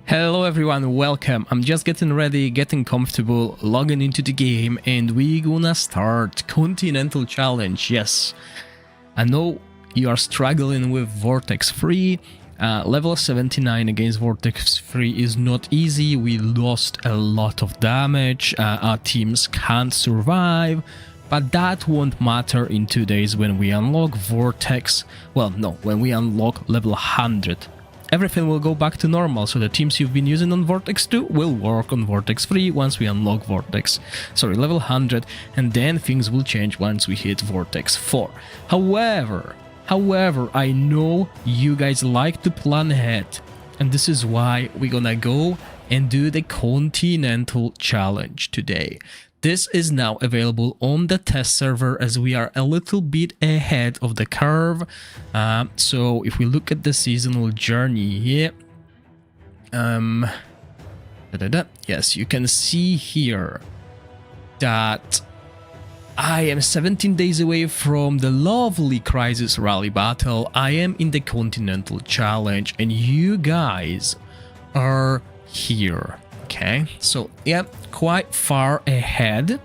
Hello everyone, welcome. I'm just getting ready, getting comfortable, logging into the game, and we gonna start Continental Challenge. Yes, I know you are struggling with Vortex 3. Level 79 against Vortex 3 is not easy. We lost a lot of damage. Our teams can't survive. But that won't matter in 2 days when we unlock Vortex. Well, no, when we unlock level 100. Everything will go back to normal, so the teams you've been using on Vortex 2 will work on Vortex 3 once we unlock level 100, and then things will change once we hit Vortex 4. However, I know you guys like to plan ahead, and this is why we're gonna go and do the Continental Challenge today. This is now available on the test server as we are a little bit ahead of the curve. So if we look at the seasonal journey here, yes, you can see here that I am 17 days away from the lovely Crisis Rally Battle. I am in the Continental Challenge and you guys are here. Okay, so yeah, quite far ahead,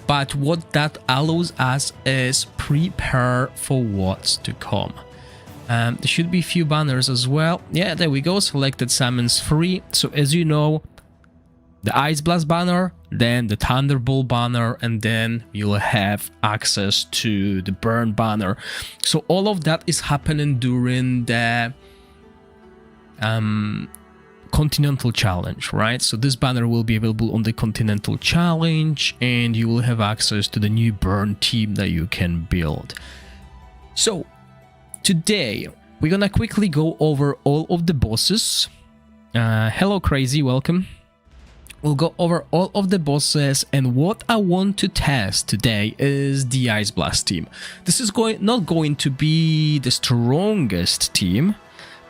but what that allows us is prepare for what's to come. There should be a few banners as well. Yeah, there we go, selected summons 3. So as you know, the Ice Blast banner, then the Thunderbolt banner, and then you'll have access to the Burn banner. So all of that is happening during the Continental Challenge, right? So this banner will be available on the Continental Challenge and you will have access to the new Burn team that you can build. So today we're gonna quickly go over all of the bosses. Hello Crazy, welcome. We'll go over all of the bosses, and what I want to test today is the Ice Blast team. This is not going to be the strongest team,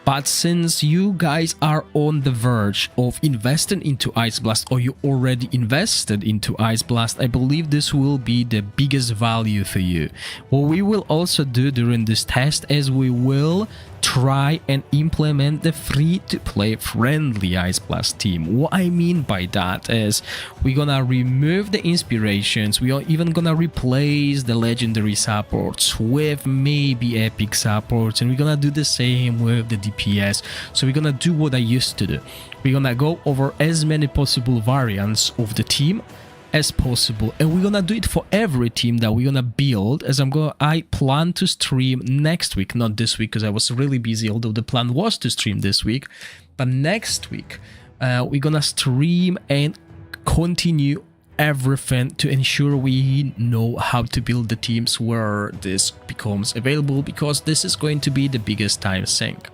but since you guys are on the verge of investing into Ice Blast, or you already invested into Ice Blast, I believe this will be the biggest value for you. What we will also do during this test is we will try and implement the free-to-play friendly Ice Blast team. What I mean by that is we're gonna remove the inspirations, we are even gonna replace the legendary supports with maybe epic supports, and we're gonna do the same with the DPS. So we're gonna do what I used to do. We're gonna go over as many possible variants of the team as possible, and we're gonna do it for every team that we're gonna build. As I plan to stream next week, not this week because I was really busy, although the plan was to stream this week, but next week we're gonna stream and continue everything to ensure we know how to build the teams where this becomes available, because this is going to be the biggest time sink.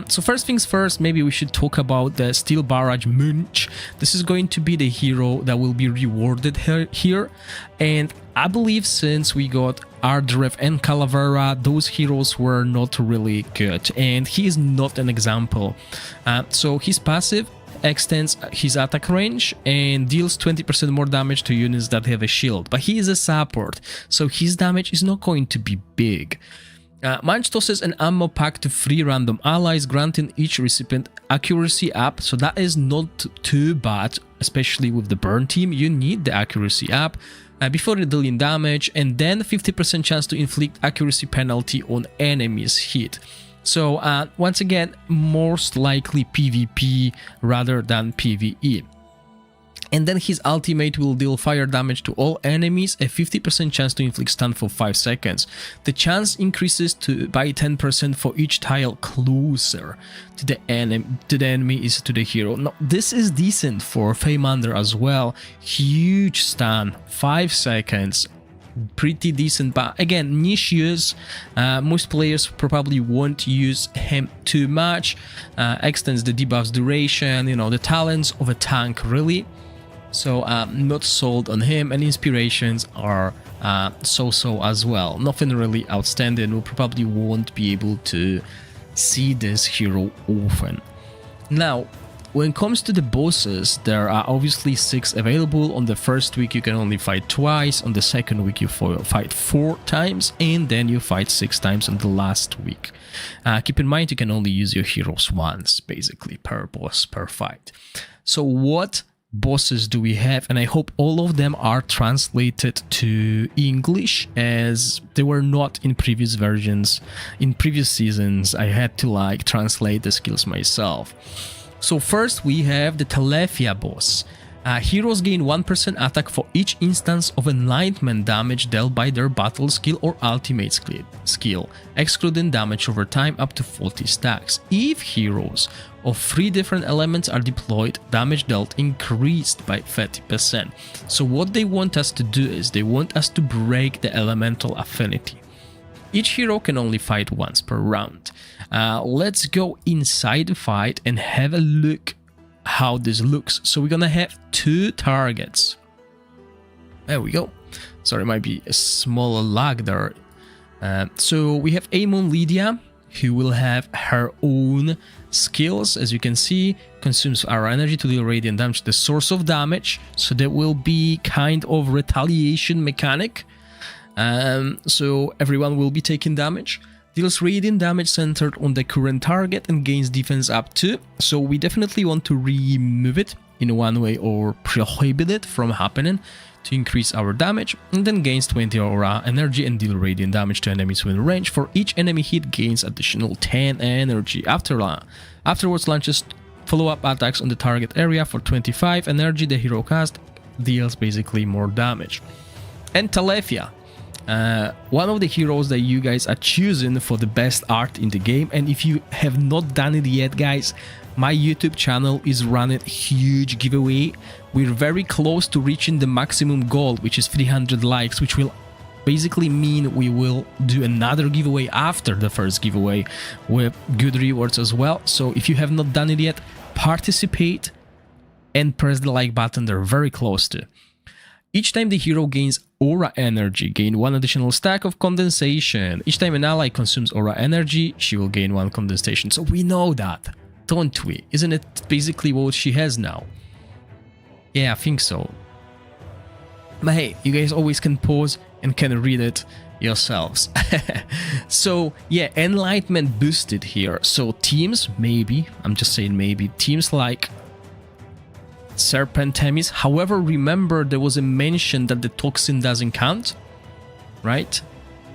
So first things first, maybe we should talk about the Steel Barrage Munch. This is going to be the hero that will be rewarded here, and I believe since we got Ardref and Calavera, those heroes were not really good, and he is not an example. So his passive extends his attack range and deals 20% more damage to units that have a shield, but he is a support, so his damage is not going to be big. Munch tosses an ammo pack to 3 random allies, granting each recipient accuracy up, so that is not too bad, especially with the Burn team. You need the accuracy up before dealing damage, and then 50% chance to inflict accuracy penalty on enemies hit. So once again, most likely PvP rather than PvE. And then his ultimate will deal fire damage to all enemies, a 50% chance to inflict stun for 5 seconds. The chance increases by 10% for each tile closer to the enemy is to the hero. Now, this is decent for Feymander as well. Huge stun, 5 seconds. Pretty decent, but again, niche use. Most players probably won't use him too much. Extends the debuff's duration, you know, the talents of a tank really. So not sold on him, and inspirations are so-so as well. Nothing really outstanding. We probably won't be able to see this hero often. Now, when it comes to the bosses, there are obviously 6 available. On the first week you can only fight twice, on the second week you fight 4 times, and then you fight 6 times on the last week. Keep in mind you can only use your heroes once, basically, per boss, per fight. So what bosses do we have? And I hope all of them are translated to English, as they were not in previous versions. In previous seasons I had to like translate the skills myself. So first we have the Telefia boss. Heroes gain 1% attack for each instance of enlightenment damage dealt by their battle skill or ultimate skill, excluding damage over time up to 40 stacks. If heroes of 3 different elements are deployed, damage dealt increased by 30%. So what they want us to do is they want us to break the elemental affinity. Each hero can only fight once per round. Let's go inside the fight and have a look how this looks. So we're gonna have 2 targets. There we go. Sorry, might be a small lag there. So we have Amon Lydia, who will have her own skills. As you can see, consumes our energy to deal radiant damage, the source of damage. So that will be kind of retaliation mechanic. So everyone will be taking damage. Deals radiant damage centered on the current target and gains defense up to. So we definitely want to remove it in one way or prohibit it from happening to increase our damage, and then gains 20 aura energy and deal radiant damage to enemies within range. For each enemy hit, gains additional 10 energy. Afterwards launches follow-up attacks on the target area for 25 energy. The hero cast deals basically more damage. And Telefia, one of the heroes that you guys are choosing for the best art in the game. And if you have not done it yet, guys, my YouTube channel is running a huge giveaway. We're very close to reaching the maximum goal, which is 300 likes, which will basically mean we will do another giveaway after the first giveaway with good rewards as well. So if you have not done it yet, participate and press the like button. They're very close to. Each time the hero gains aura energy, gain 1 additional stack of condensation. Each time an ally consumes aura energy, she will gain 1 condensation. So we know that, don't we? Isn't it basically what she has now? Yeah, I think so. But hey, you guys always can pause and can read it yourselves. So yeah, enlightenment boosted here. So teams, maybe, I'm just saying maybe, teams like Serpent Temis. However, remember there was a mention that the toxin doesn't count, right?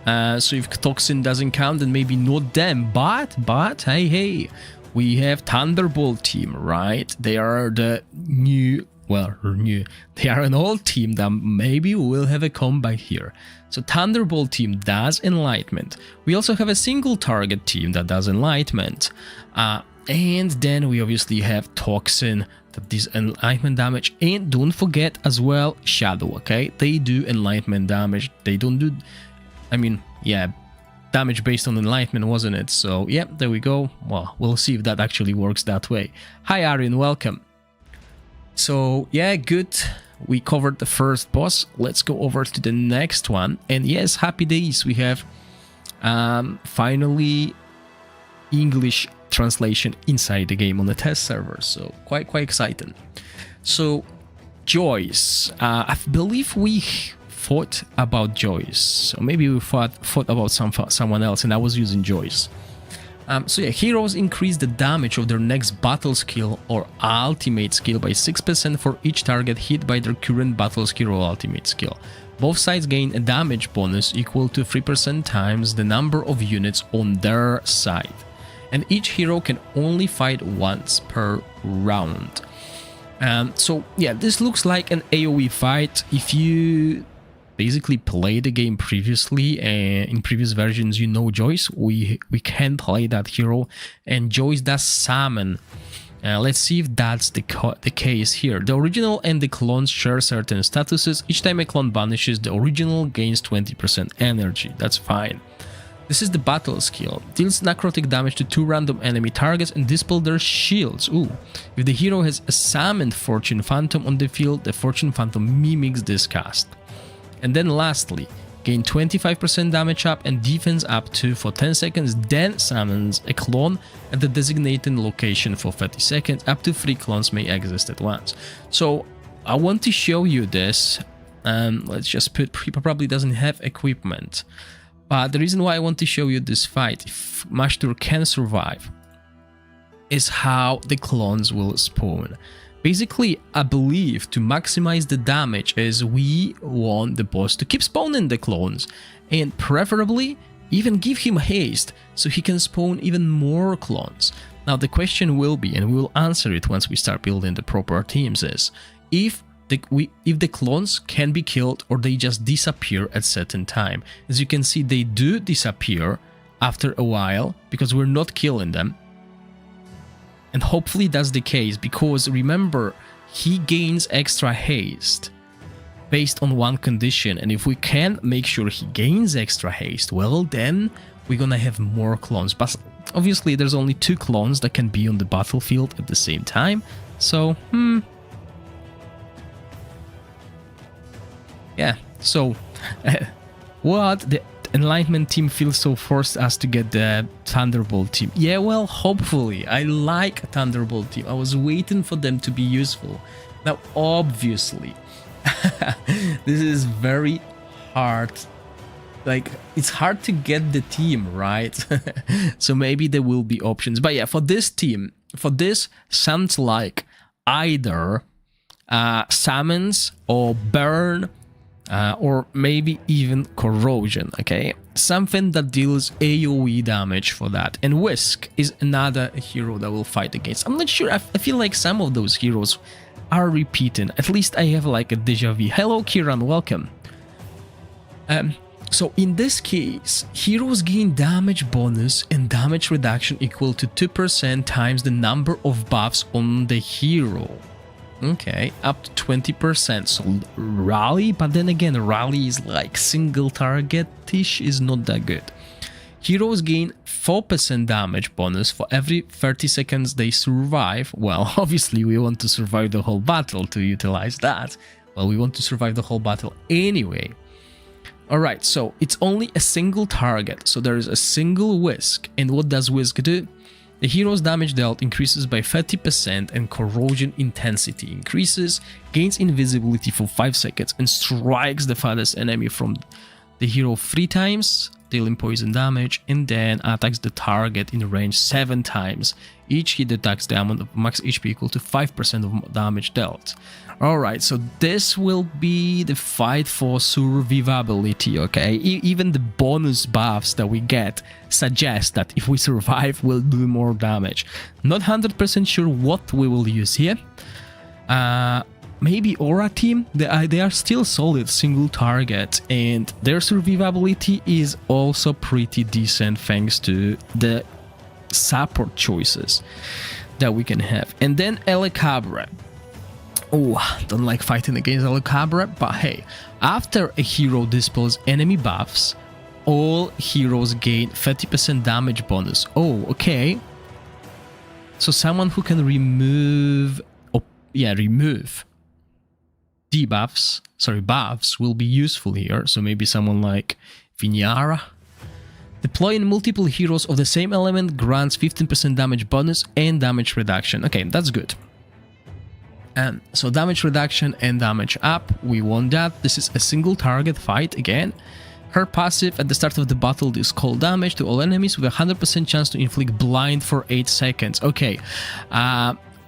So if toxin doesn't count, then maybe not them. But hey, we have Thunderbolt team, right? They are the new. They are an old team that maybe will have a comeback here. So Thunderbolt team does enlightenment. We also have a single target team that does enlightenment. And then we obviously have Toxin that does enlightenment damage. And don't forget as well Shadow, okay? They do enlightenment damage. They don't do, I mean, yeah, damage based on enlightenment, wasn't it? So yeah, there we go. Well, we'll see if that actually works that way. Hi Arian, welcome. So yeah, good. We covered the first boss. Let's go over to the next one. And yes, happy days. We have finally English translation inside the game on the test server. So quite exciting. So Joyce, I believe we fought about Joyce. So maybe we fought about someone else, and I was using Joyce. So yeah, heroes increase the damage of their next battle skill or ultimate skill by 6% for each target hit by their current battle skill or ultimate skill. Both sides gain a damage bonus equal to 3% times the number of units on their side. And each hero can only fight once per round. So yeah, this looks like an AoE fight. If you basically play the game previously and in previous versions, you know Joyce. We can play that hero, and Joyce does summon. Let's see if that's the case here. The original and the clones share certain statuses. Each time a clone vanishes, the original gains 20% energy. That's fine. This is the battle skill. Deals necrotic damage to 2 random enemy targets and dispel their shields. Ooh. If the hero has a summoned Fortune Phantom on the field, the Fortune Phantom mimics this cast. And then lastly, gain 25% damage up and defense up to for 10 seconds, then summons a clone at the designated location for 30 seconds. Up to 3 clones may exist at once. So I want to show you this. Let's just put, he probably doesn't have equipment. But the reason why I want to show you this fight, if Mashtur can survive, is how the clones will spawn. Basically, I believe to maximize the damage is we want the boss to keep spawning the clones and preferably even give him haste so he can spawn even more clones. Now the question will be, and we will answer it once we start building the proper teams, is if the clones can be killed or they just disappear at certain time. As you can see, they do disappear after a while because we're not killing them. And hopefully that's the case, because remember, he gains extra haste based on one condition, and if we can make sure he gains extra haste, well then we're gonna have more clones. But obviously there's only 2 clones that can be on the battlefield at the same time, so yeah, so what the Enlightenment team feels so forced us to get the Thunderbolt team. Yeah, well, hopefully. I like a Thunderbolt team. I was waiting for them to be useful. Now, obviously, this is very hard. Like, it's hard to get the team, right? So maybe there will be options. But yeah, for this team, for this, sounds like either summons or burn, or maybe even corrosion, okay? Something that deals AoE damage for that. And Whisk is another hero that will fight against. I'm not sure, I feel like some of those heroes are repeating. At least I have like a deja vu. Hello Kiran, welcome. So in this case, heroes gain damage bonus and damage reduction equal to 2% times the number of buffs on the hero. Okay, up to 20%, so rally, but then again, rally is like single target-ish, is not that good. Heroes gain 4% damage bonus for every 30 seconds they survive. Well, obviously we want to survive the whole battle to utilize that. Well, we want to survive the whole battle anyway. Alright, so it's only a single target, so there is a single Whisk, and what does Whisk do? The hero's damage dealt increases by 30% and corrosion intensity increases, gains invisibility for 5 seconds and strikes the farthest enemy from the hero 3 times, dealing poison damage, and then attacks the target in range 7 times. Each hit attacks the amount of max HP equal to 5% of damage dealt. Alright, so this will be the fight for survivability, okay? Even the bonus buffs that we get suggest that if we survive, we'll do more damage. Not 100% sure what we will use here. Maybe Aura team? They are still solid single target, and their survivability is also pretty decent thanks to the support choices that we can have. And then Elekabre. Oh, don't like fighting against Elekabre, but hey, after a hero dispels enemy buffs, all heroes gain 30% damage bonus. Oh, okay. So someone who can remove debuffs, buffs will be useful here. So maybe someone like Vinyara. Deploying multiple heroes of the same element grants 15% damage bonus and damage reduction. Okay, that's good. So damage reduction and damage up, we want that. This is a single target fight again. Her passive at the start of the battle deals cold damage to all enemies with a 100% chance to inflict blind for 8 seconds. Okay,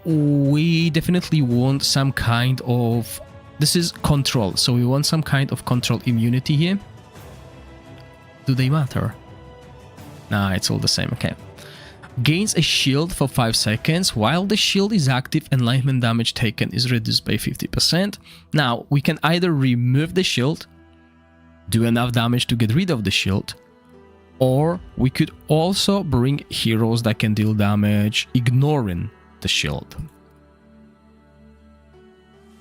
we definitely want some kind of... This is control, so we want some kind of control immunity here. Do they matter? Nah, it's all the same, okay. Gains a shield for 5 seconds. While the shield is active, enlightenment damage taken is reduced by 50%. Now, we can either remove the shield, do enough damage to get rid of the shield, or we could also bring heroes that can deal damage ignoring the shield.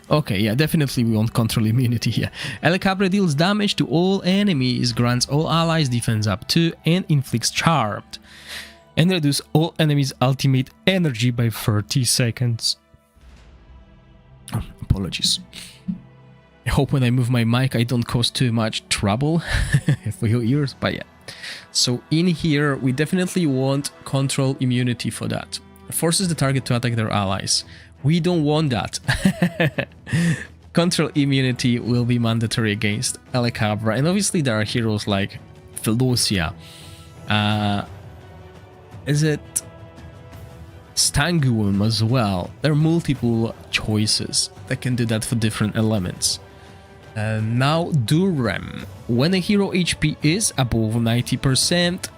Okay, yeah, definitely we want control immunity here. Elekabre deals damage to all enemies, grants all allies defense up to, and inflicts charmed. And reduce all enemies' ultimate energy by 30 seconds. Oh, apologies. I hope when I move my mic I don't cause too much trouble for your ears, but yeah. So in here we definitely want control immunity for that. Forces the target to attack their allies. We don't want that. Control immunity will be mandatory against Alecabra, and obviously there are heroes like Philosia. Is it Stanguum as well? There are multiple choices that can do that for different elements. Now Durem. When a hero HP is above 90%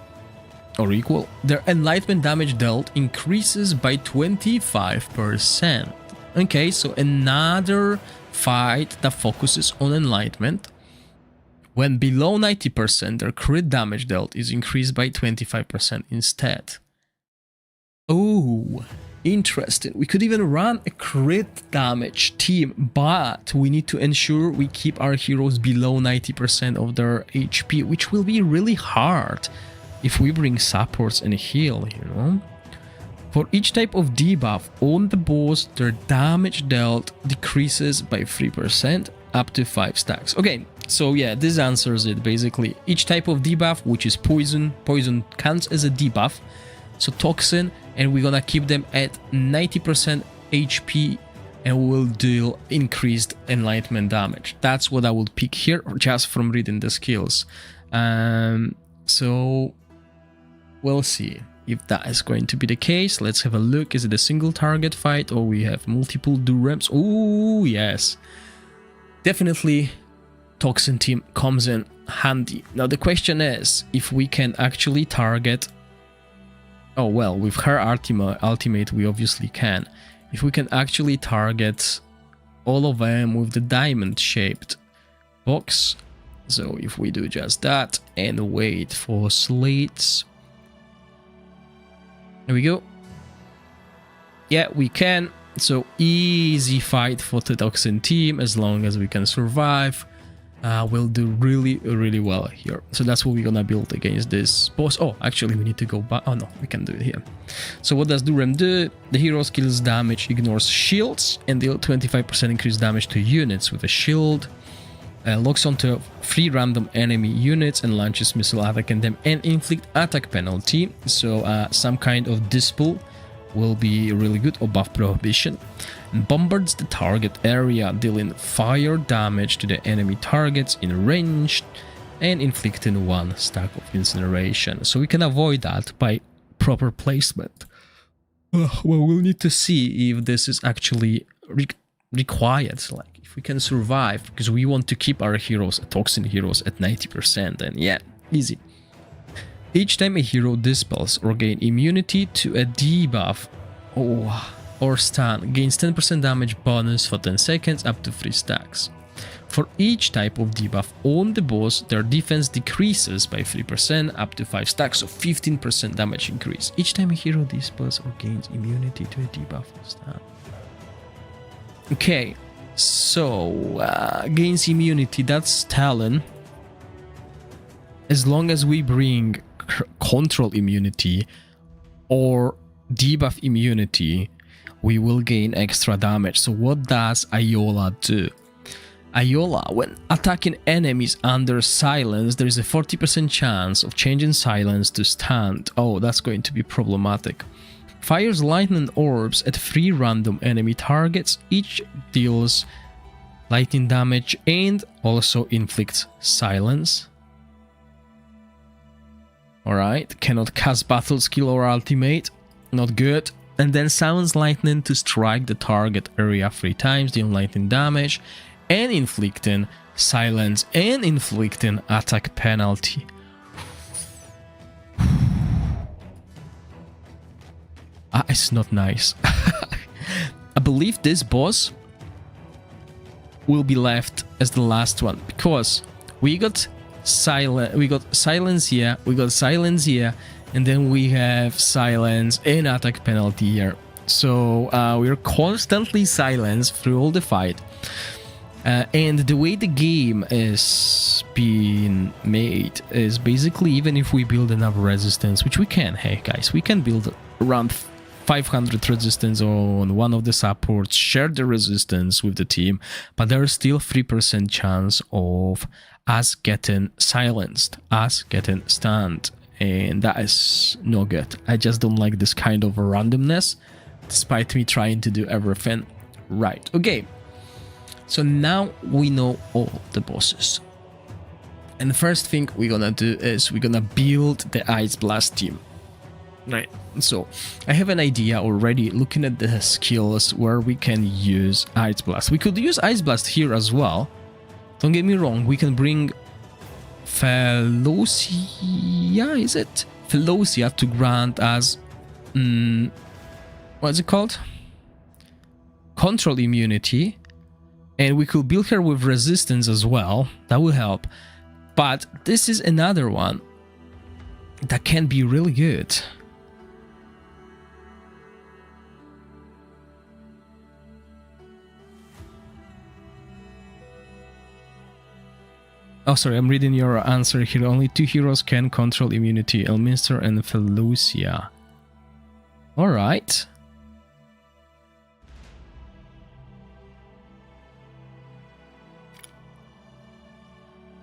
or equal, their enlightenment damage dealt increases by 25%. Okay, so another fight that focuses on enlightenment. When below 90%, their crit damage dealt is increased by 25% instead. Oh, interesting. We could even run a crit damage team, but we need to ensure we keep our heroes below 90% of their HP, which will be really hard if we bring supports and heal, you know? For each type of debuff on the boss, their damage dealt decreases by 3% up to 5 stacks. Okay, so yeah, this answers it basically. Each type of debuff, which is poison counts as a debuff, so toxin, and we're gonna keep them at 90% HP and we'll deal increased enlightenment damage. That's what I would pick here, just from reading the skills. So we'll see if that is going to be the case. Let's have a look. Is it a single target fight or we have multiple Durems? Oh yes, definitely Toxin team comes in handy. Now the question is if we can actually target... Oh well, with her ultimate we obviously can. If we can actually target all of them with the diamond shaped box. So if we do just that and wait for slates. There we go. Yeah, we can. So easy fight for the Toxin team as long as we can survive. We'll do really well here. So that's what we're gonna build against this boss. Oh, actually we need to go back. Oh no, we can do it here. So what does Durem do? The hero skills damage ignores shields and deal 25% increased damage to units with a shield. Locks onto 3 random enemy units and launches missile attack on them and inflict attack penalty. So some kind of dispel will be really good, or buff prohibition. And bombards the target area, dealing fire damage to the enemy targets in range and inflicting 1 stack of incineration. So we can avoid that by proper placement. Well, we'll need to see if this is actually required, like if we can survive, because we want to keep our heroes, Toxin heroes, at 90%, and yeah, easy. Each time a hero dispels or gain immunity to a debuff or stun, gains 10% damage bonus for 10 seconds up to 3 stacks. For each type of debuff on the boss, their defense decreases by 3% up to 5 stacks, so 15% damage increase. Each time a hero dispels or gains immunity to a debuff or stun. Okay, so gains immunity, that's Talon. As long as we bring control immunity or debuff immunity, we will gain extra damage. So what does Iola do? Iola, when attacking enemies under silence, there is a 40% chance of changing silence to stunned. Oh, that's going to be problematic. Fires lightning orbs at 3 random enemy targets. Each deals lightning damage and also inflicts silence. Alright, cannot cast battle skill or ultimate, not good. And then summons lightning to strike the target area 3 times, dealing lightning damage and inflicting silence and inflicting attack penalty. It's not nice. I believe this boss will be left as the last one, because we got silence here, and then we have silence and attack penalty here. So we're constantly silenced through all the fight. And the way the game is being made is basically, even if we build enough resistance, which we can, hey guys, we can build around 500 resistance on one of the supports, share the resistance with the team, but there's still 3% chance of us getting silenced, us getting stunned, and that is no good. I just don't like this kind of randomness, despite me trying to do everything right. Okay, so now we know all the bosses. And the first thing we're gonna do is we're gonna build the Ice Blast team. Right, so I have an idea already looking at the skills where we can use Ice Blast. We could use Ice Blast here as well. Don't get me wrong, we can bring Felocia, is it? Felocia to grant us, what's it called? Control immunity. And we could build her with resistance as well, that will help. But this is another one that can be really good. Oh, sorry, I'm reading your answer here. Only 2 heroes can control immunity, Elminster and Felucia. Alright.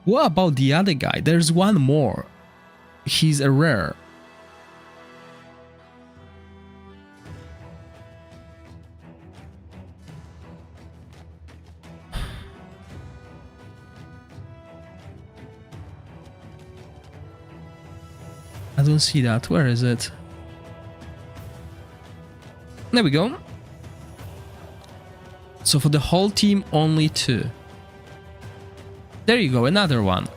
What about the other guy? There's one more. He's a rare. I don't see that. Where is it? There we go. So for the whole team, only 2. There you go, another one.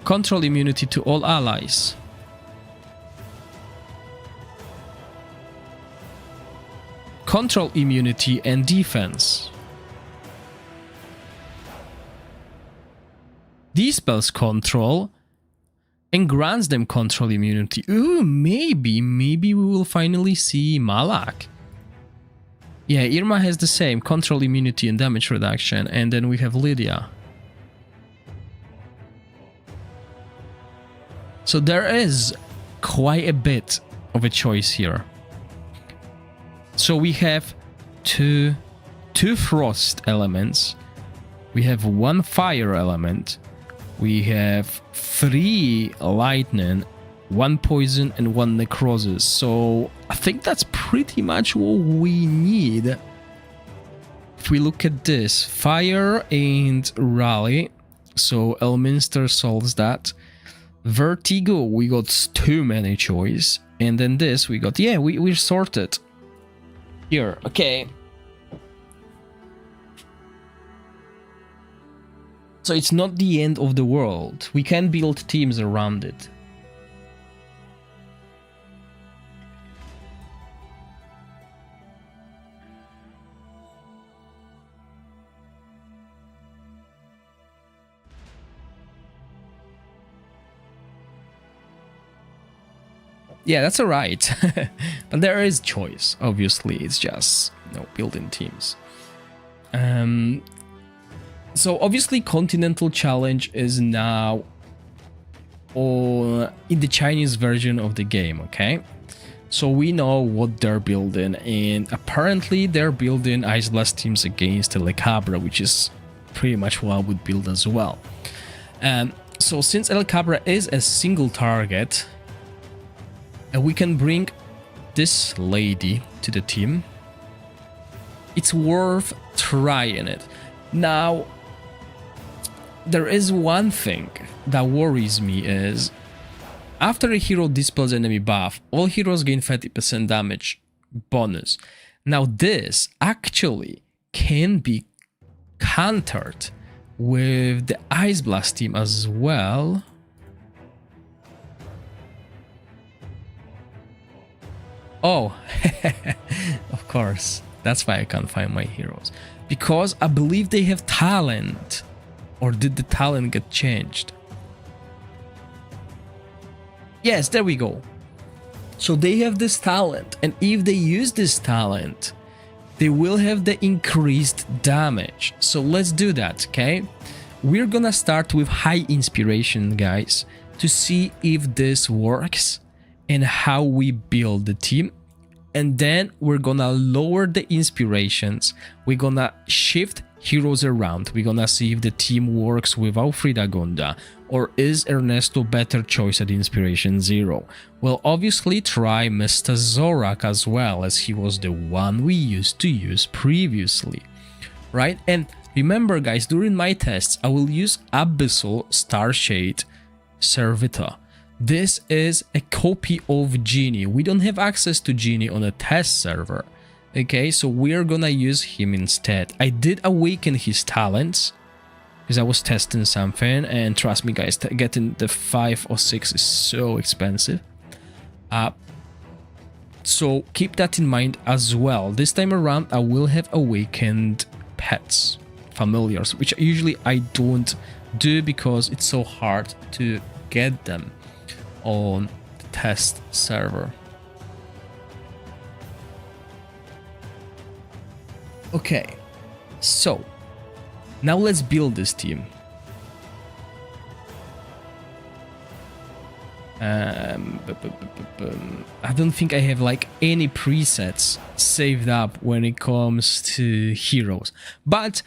Control immunity to all allies. Control immunity and defense. Dispels control and grants them control immunity. Ooh, maybe we will finally see Malak. Yeah, Irma has the same control immunity and damage reduction, and then we have Lydia. So there is quite a bit of a choice here. So we have two frost elements, we have 1 fire element, we have 3 lightning, 1 poison and 1 necrosis. So I think that's pretty much what we need. If we look at this, fire and rally, so Elminster solves that. Vertigo, we got too many choice, and then this we got, yeah, we're sorted here. Okay, so it's not the end of the world. We can build teams around it. Yeah, that's alright. But there is choice, obviously. It's just, you know, building teams. So obviously Continental Challenge is now in the Chinese version of the game, okay? So we know what they're building, and apparently they're building Ice Blast teams against El Cabra, which is pretty much what I would build as well. So since El Cabra is a single target, we can bring this lady to the team. It's worth trying it. Now, there is one thing that worries me is, after a hero dispels enemy buff, all heroes gain 30% damage bonus. Now this actually can be countered with the Ice Blast team as well. Oh, of course, that's why I can't find my heroes. Because I believe they have talent. Or did the talent get changed? Yes, there we go. So they have this talent, and if they use this talent, they will have the increased damage. So let's do that, okay? We're gonna start with high inspiration, guys, to see if this works and how we build the team. And then we're gonna lower the inspirations. We're gonna shift heroes around. We're gonna see if the team works without Fridagunda, or is Ernesto better choice at inspiration 0. We'll obviously try Mr. Zorak as well, as he was the one we used to use previously, right? And remember guys, during my tests I will use Abyssal Starshade Servitor. This is a copy of Genie. We don't have access to Genie on a test server. Okay, so we're gonna use him instead. I did awaken his talents because I was testing something, and trust me guys, getting the 5 or 6 is so expensive. So keep that in mind as well. This time around I will have awakened pets, familiars, which usually I don't do because it's so hard to get them on the test server. Okay, so now let's build this team. I don't think I have like any presets saved up when it comes to heroes, but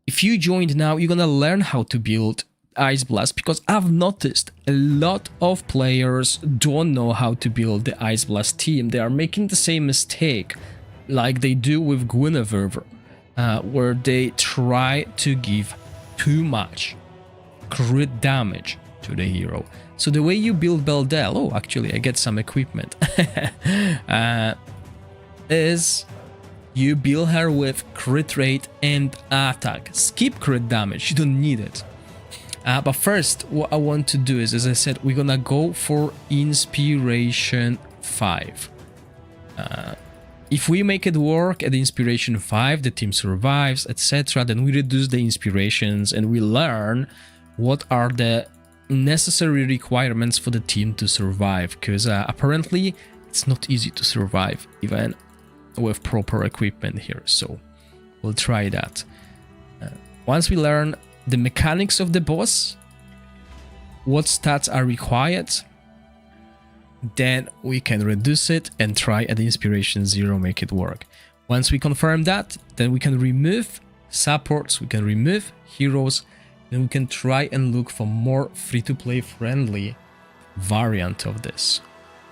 if you joined now, you're gonna learn how to build Ice Blast, because I've noticed a lot of players don't know how to build the Ice Blast team. They are making the same mistake like they do with Guinevere, where they try to give too much crit damage to the hero. So the way you build Beldel, oh actually I get some equipment, is you build her with crit rate and attack. Skip crit damage, you don't need it. But first, what I want to do is, as I said, we're gonna go for Inspiration 5. If we make it work at Inspiration 5, the team survives, etc., then we reduce the inspirations and we learn what are the necessary requirements for the team to survive, because apparently it's not easy to survive even with proper equipment here, so we'll try that. Once we learn the mechanics of the boss, what stats are required, then we can reduce it and try at Inspiration 0 make it work. Once we confirm that, then we can remove supports, we can remove heroes, then we can try and look for more free-to-play friendly variant of this.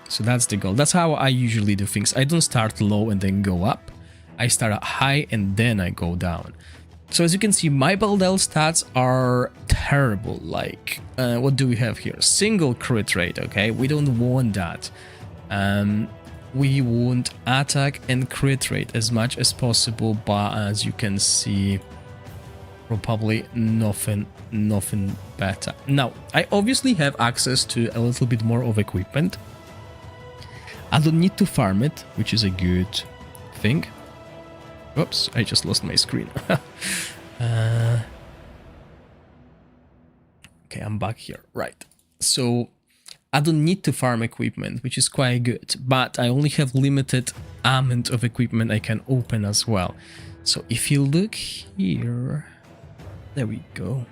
So that's the goal. That's how I usually do things. I don't start low and then go up. I start high and then I go down. So as you can see, my Beldel stats are terrible. Like, what do we have here? Single crit rate, okay? We don't want that. We want attack and crit rate as much as possible, but as you can see, probably nothing better. Now, I obviously have access to a little bit more of equipment. I don't need to farm it, which is a good thing. Oops, I just lost my screen. Okay, I'm back here. Right. So I don't need to farm equipment, which is quite good, but I only have limited amount of equipment I can open as well. So if you look here, there we go.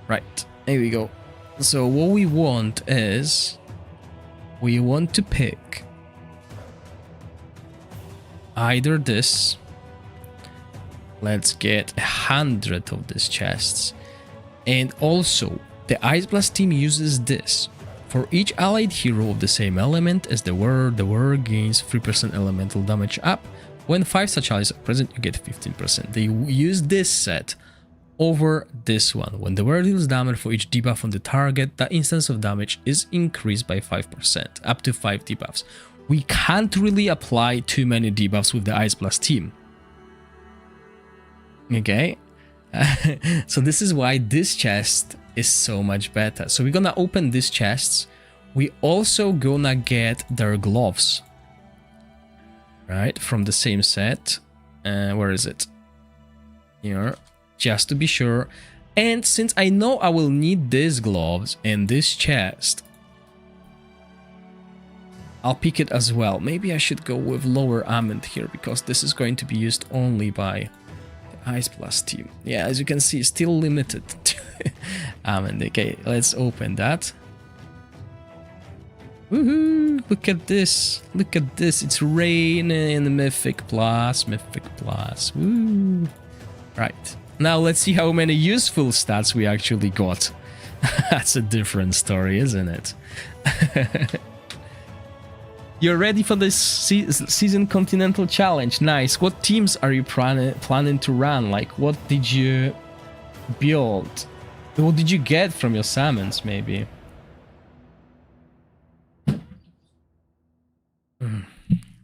Right, there we go. So what we want is, we want to pick either this. Let's get 100 of these chests. And also, the Ice Blast team uses this. For each allied hero of the same element as the wearer gains 3% elemental damage up. When 5 such allies are present, you get 15%. They use this set over this one. When the wearer deals damage for each debuff on the target, the instance of damage is increased by 5%, up to 5 debuffs. We can't really apply too many debuffs with the Ice Blast team. Okay, so this is why this chest is so much better. So we're gonna open these chests. We also gonna get their gloves, right, from the same set. Where is it? Here, just to be sure. And since I know I will need these gloves and this chest, I'll pick it as well. Maybe I should go with lower amount here, because this is going to be used only by the Ice Blast team. Yeah, as you can see, still limited to amount. Okay, let's open that. Woohoo! Look at this. Look at this. It's raining. Mythic Plus. Mythic Plus. Woo! Right. Now let's see how many useful stats we actually got. That's a different story, isn't it? You're ready for this season Continental Challenge. Nice. What teams are you planning to run? Like, what did you build? What did you get from your summons, maybe?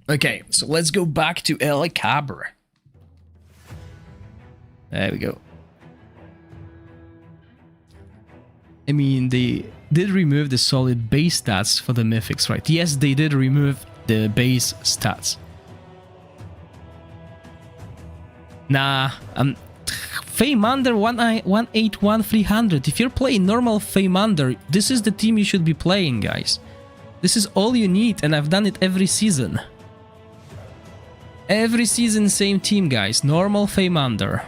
Okay, so let's go back to El Cabra. There we go. I mean, they did remove the solid base stats for the mythics, right? Yes, they did remove the base stats. Nah, Feymander 181 300. If you're playing normal Feymander, this is the team you should be playing, guys. This is all you need, and I've done it every season. Every season, same team, guys. Normal Feymander.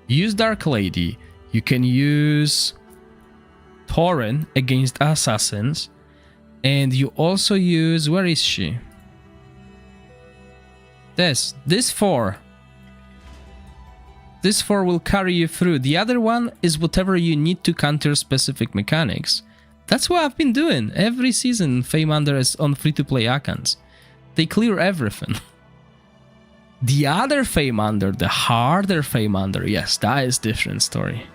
Use Dark Lady. You can use Tauren against assassins. And you also use... Where is she? This 4. This 4 will carry you through. The other one is whatever you need to counter specific mechanics. That's what I've been doing. Every season, Feymander is on free-to-play accounts. They clear everything. The other Feymander, the harder Feymander, yes, that is different story.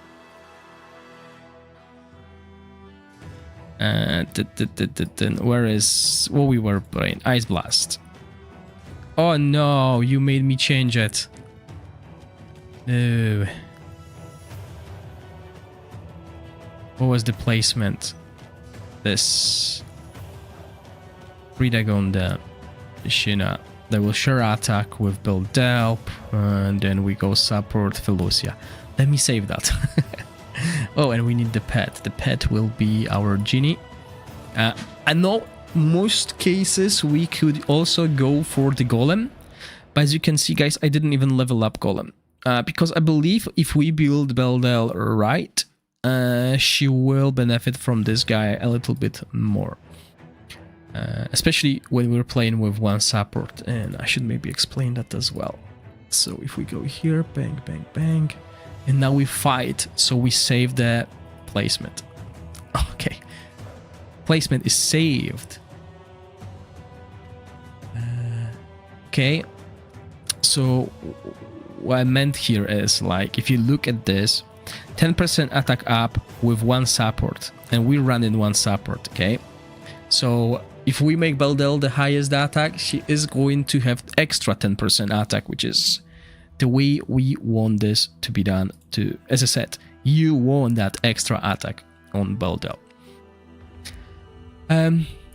Where is what we were playing? Ice Blast. Oh no, you made me change it. No. What was the placement? This Ridagonda, Shina. They will share attack with Beldelp, and then we go support Velocia. Let me save that. Oh, and we need the pet. The pet will be our genie. I know most cases we could also go for the golem, but as you can see, guys, I didn't even level up golem. Because I believe if we build Beldel right, she will benefit from this guy a little bit more. Especially when we're playing with one support, and I should maybe explain that as well. So if we go here, bang, bang, bang, and now we fight, so we save the placement. Okay, placement is saved. Okay, so what I meant here is, like, if you look at this, 10% attack up with one support, and we run in one support, okay? So if we make Beldel the highest attack, she is going to have extra 10% attack, which is the way we want this to be done. To, as I said, you want that extra attack on Beldel.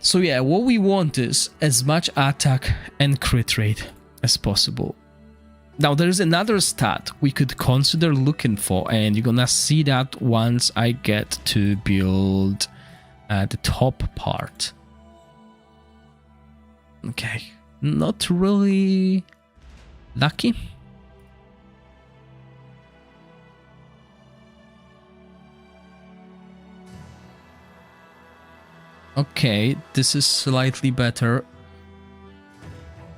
So yeah, what we want is as much attack and crit rate as possible. Now there is another stat we could consider looking for, and you're gonna see that once I get to build the top part. Okay, not really lucky. Okay, this is slightly better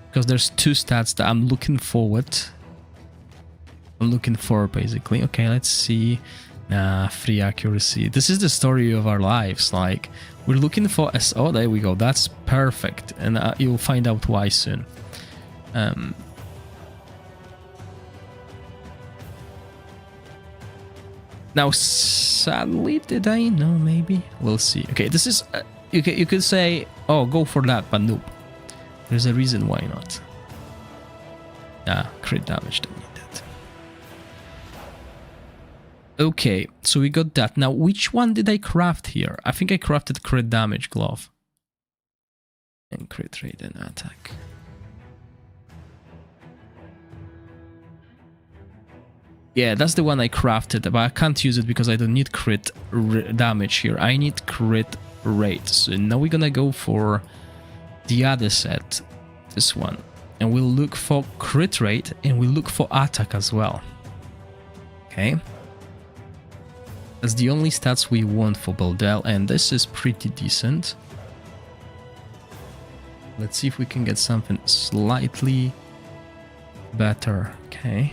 because there's two stats that I'm looking forward. I'm looking for basically. Okay, let's see. Free accuracy. This is the story of our lives. Like, we're looking for oh, there we go. That's perfect, and you'll find out why soon. Now, sadly, did I? No, maybe. We'll see. Okay, this is. You could say, oh, go for that, but nope. There's a reason why not. Crit damage. Don't need that. Okay, so we got that. Now, which one did I craft here? I think I crafted crit damage glove. And crit rate and attack. Yeah, that's the one I crafted, but I can't use it because I don't need crit damage here. I need crit rate. So now we're gonna go for the other set, this one, and we'll look for crit rate and we'll look for attack as well. Okay, that's the only stats we want for Beldel, and this is pretty decent. Let's see if we can get something slightly better. Okay,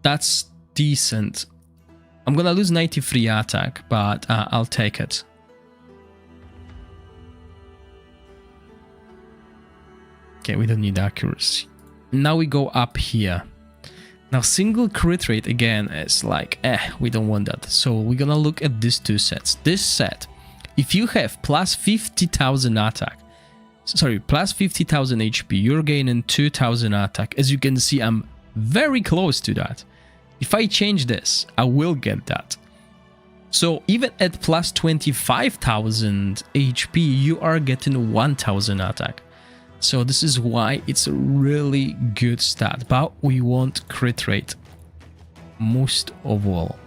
that's decent. I'm gonna lose 93 attack, but I'll take it. Okay, we don't need accuracy. Now we go up here. Now single crit rate again is like, we don't want that. So we're gonna look at these two sets. This set, if you have plus 50,000 attack, sorry, plus 50,000 HP, you're gaining 2,000 attack. As you can see, I'm very close to that. If I change this, I will get that. So even at plus 25,000 HP, you are getting 1,000 attack. So this is why it's a really good stat. But we want crit rate most of all.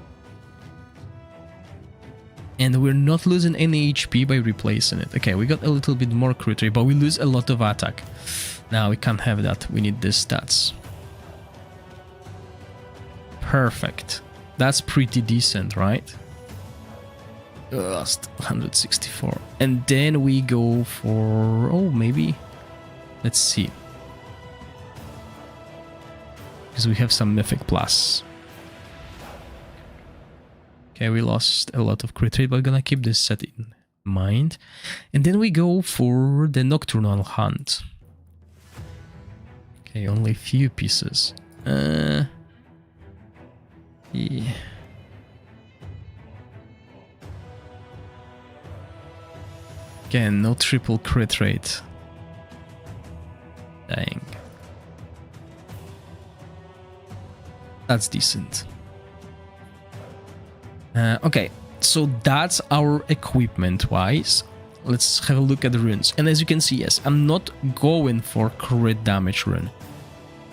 And we're not losing any HP by replacing it. Okay, we got a little bit more crit rate, but we lose a lot of attack. Now we can't have that. We need these stats. Perfect. That's pretty decent, right? Lost 164. And then we go for... oh, maybe... let's see. Because we have some Mythic Plus. Okay, we lost a lot of crit rate, but we're gonna keep this set in mind. And then we go for the Nocturnal Hunt. Okay, only a few pieces. Yeah. Again, no triple crit rate. Dang. That's decent. Okay, so that's our equipment wise. Let's have a look at the runes. And as you can see, yes, I'm not going for crit damage rune.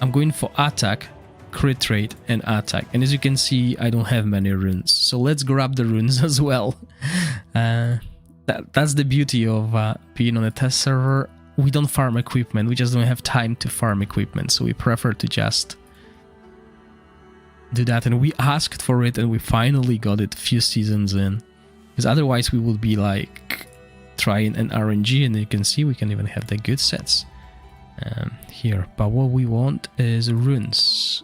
I'm going for attack, crit rate, and attack. And as you can see, I don't have many runes. So let's grab the runes as well. That's the beauty of being on a test server. We don't farm equipment. We just don't have time to farm equipment. So we prefer to just do that. And we asked for it and we finally got it a few seasons in. Because otherwise we would be like trying an RNG, and you can see we can even have the good sets here. But what we want is runes.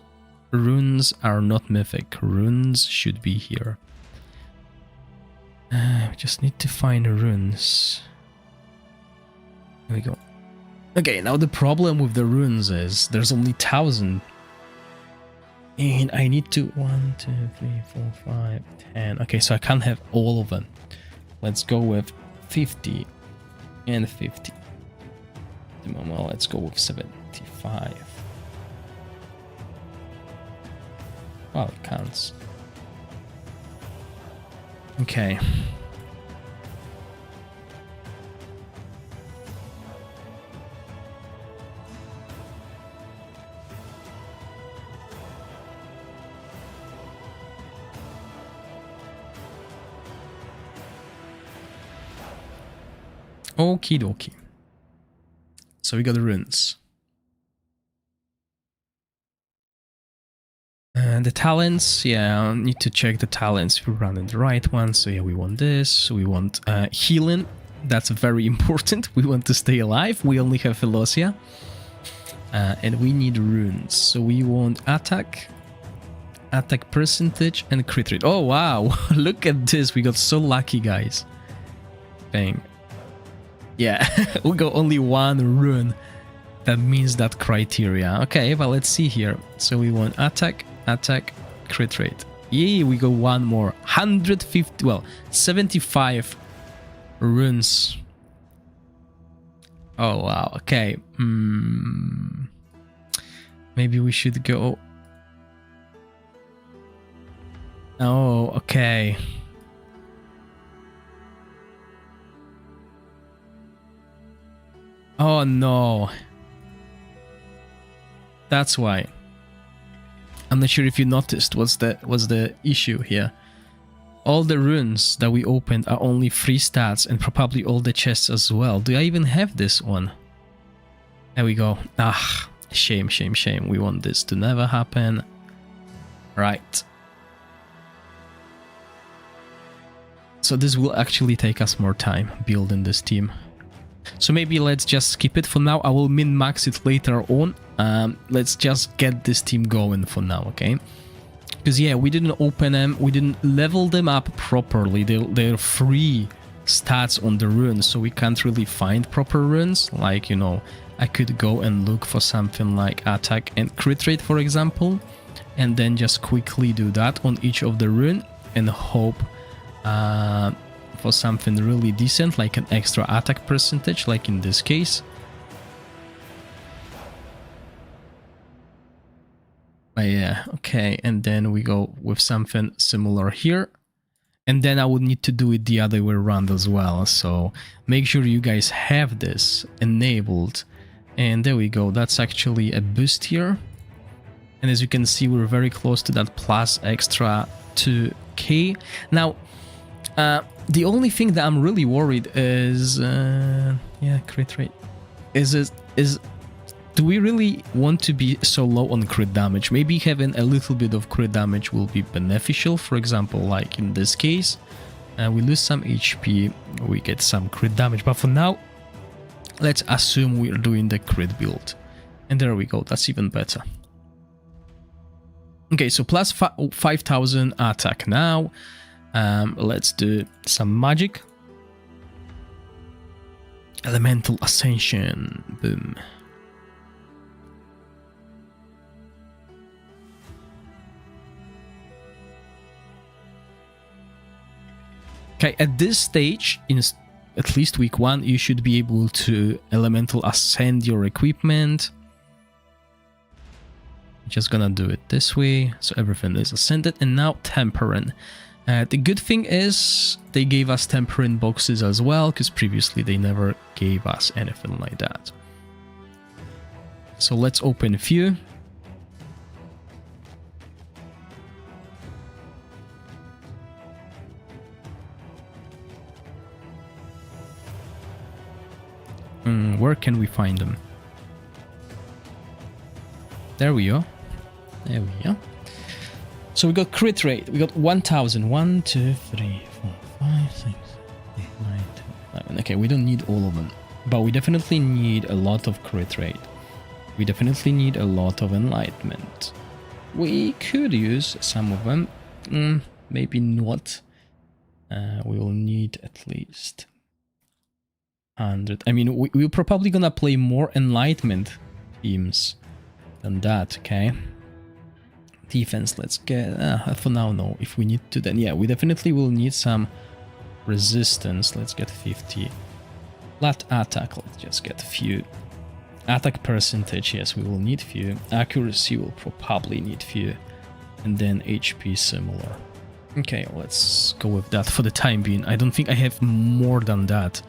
Runes are not mythic. Runes should be here. We just need to find runes. There we go. Okay, now the problem with the runes is there's only 1,000. And I need to 1, 2, 3, 4, 5, 10. Okay, so I can't have all of them. Let's go with 50 and 50. Well, let's go with 75. Well, it counts. Okay. Okie dokie. So we got the runes. And the talents, yeah, I need to check the talents if we're running the right one. So yeah, we want this. We want healing. That's very important. We want to stay alive. We only have Velocia. And we need runes. So we want attack percentage, and crit rate. Oh, wow. Look at this. We got so lucky, guys. Bang. Yeah, we got only one rune that means that criteria. Okay, but let's see here. So we want attack, crit rate. Yay, we got one more. 150, well, 75 runes. Oh, wow. Okay. Maybe we should go... Oh, okay. Oh no. That's why. I'm not sure if you noticed what's the issue here. all the runes that we opened are only 3 stats, and probably all the chests as well. Do I even have this one? There we go. Ah, shame, shame, shame. We want this to never happen. Right. So this will actually take us more time building this team. So maybe let's just skip it for now. I will min-max it later on. Let's just get this team going for now, okay? Because yeah, we didn't open them, we didn't level them up properly. They're free stats on the runes, so we can't really find proper runes. Like, you know, I could go and look for something like attack and crit rate, for example, and then just quickly do that on each of the rune and hope for something really decent, like an extra attack percentage, like in this case. But yeah, okay, and then we go with something similar here. And then I would need to do it the other way around as well. So make sure you guys have this enabled. And there we go. That's actually a boost here. And as you can see, we're very close to that plus extra 2k. Now, the only thing that I'm really worried is, yeah, crit rate. Is do we really want to be so low on crit damage? Maybe having a little bit of crit damage will be beneficial. For example, like in this case, we lose some HP, we get some crit damage. But for now, let's assume we're doing the crit build. And there we go, that's even better. Okay, so plus 5,000 attack now. Let's do some magic. Elemental Ascension, boom. Okay, at this stage, in at least week 1, you should be able to elemental ascend your equipment. Just gonna do it this way, so everything is ascended. And now tempering. The good thing is they gave us tempering boxes as well, because previously they never gave us anything like that. So let's open a few. Where can we find them? There we are. There we are. So we got crit rate. We got 1,000. 1, 2, 3, 4, 5, 6, 8, 9, 10, 11. Okay, we don't need all of them. But we definitely need a lot of crit rate. We definitely need a lot of enlightenment. We could use some of them. Maybe not. We will need at least 100. I mean, we're probably gonna play more enlightenment teams than that, okay? Defense, let's get... for now, no. If we need to, then yeah, we definitely will need some resistance. Let's get 50. Flat attack, let's just get few. Attack percentage, yes, we will need few. Accuracy will probably need few. And then HP similar. Okay, let's go with that for the time being. I don't think I have more than that.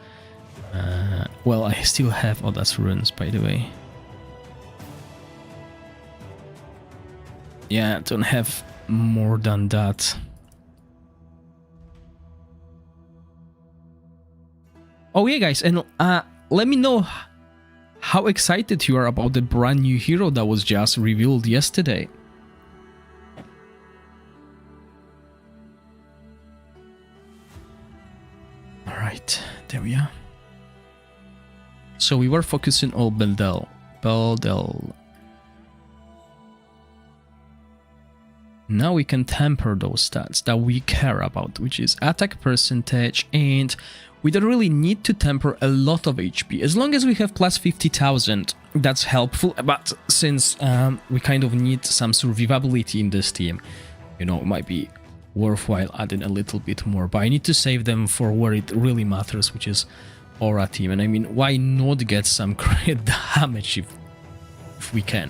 Well, I still have... Oh, that's runes, by the way. Yeah, don't have more than that. Oh yeah, guys, and let me know how excited you are about the brand new hero that was just revealed yesterday. Alright, there we are. So we were focusing on Beldel. Now we can temper those stats that we care about, which is attack percentage, and we don't really need to temper a lot of HP. As long as we have plus 50,000, that's helpful, but since we kind of need some survivability in this team, you know, it might be worthwhile adding a little bit more, but I need to save them for where it really matters, which is Aura team. And I mean, why not get some crit damage if we can?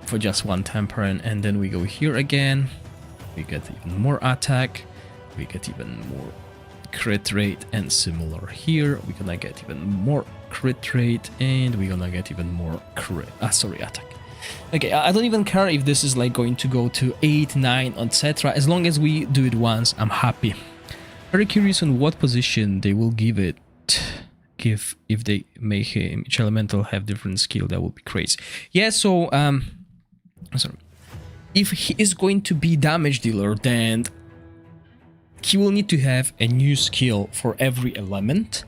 For just one tempering, and then we go here again, we get even more attack, we get even more crit rate, and similar here, we're gonna get even more crit rate, and we're gonna get even more attack. Okay, I don't even care if this is like going to go to 8, 9, etc. As long as we do it once, I'm happy. Very curious on what position they will give it. If they make him each elemental have different skill, that would be crazy. Yeah, so sorry. If he is going to be damage dealer, then he will need to have a new skill for every element.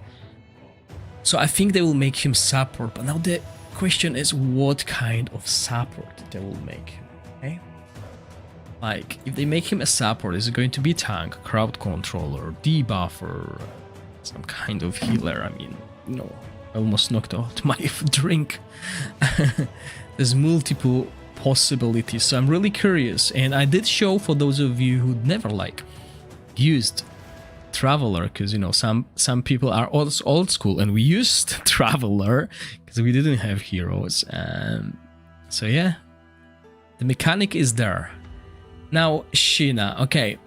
So I think they will make him support, but now the question is what kind of support they will make him, okay? Like, if they make him a support, is it going to be tank, crowd controller, debuffer, some kind of healer? I mean, no, I almost knocked out my drink. There's multiple possibilities, so I'm really curious. And I did show for those of you who never like used Traveler, because you know some people are old school and we used Traveler because we didn't have heroes. So yeah, the mechanic is there. Now Sheena, okay.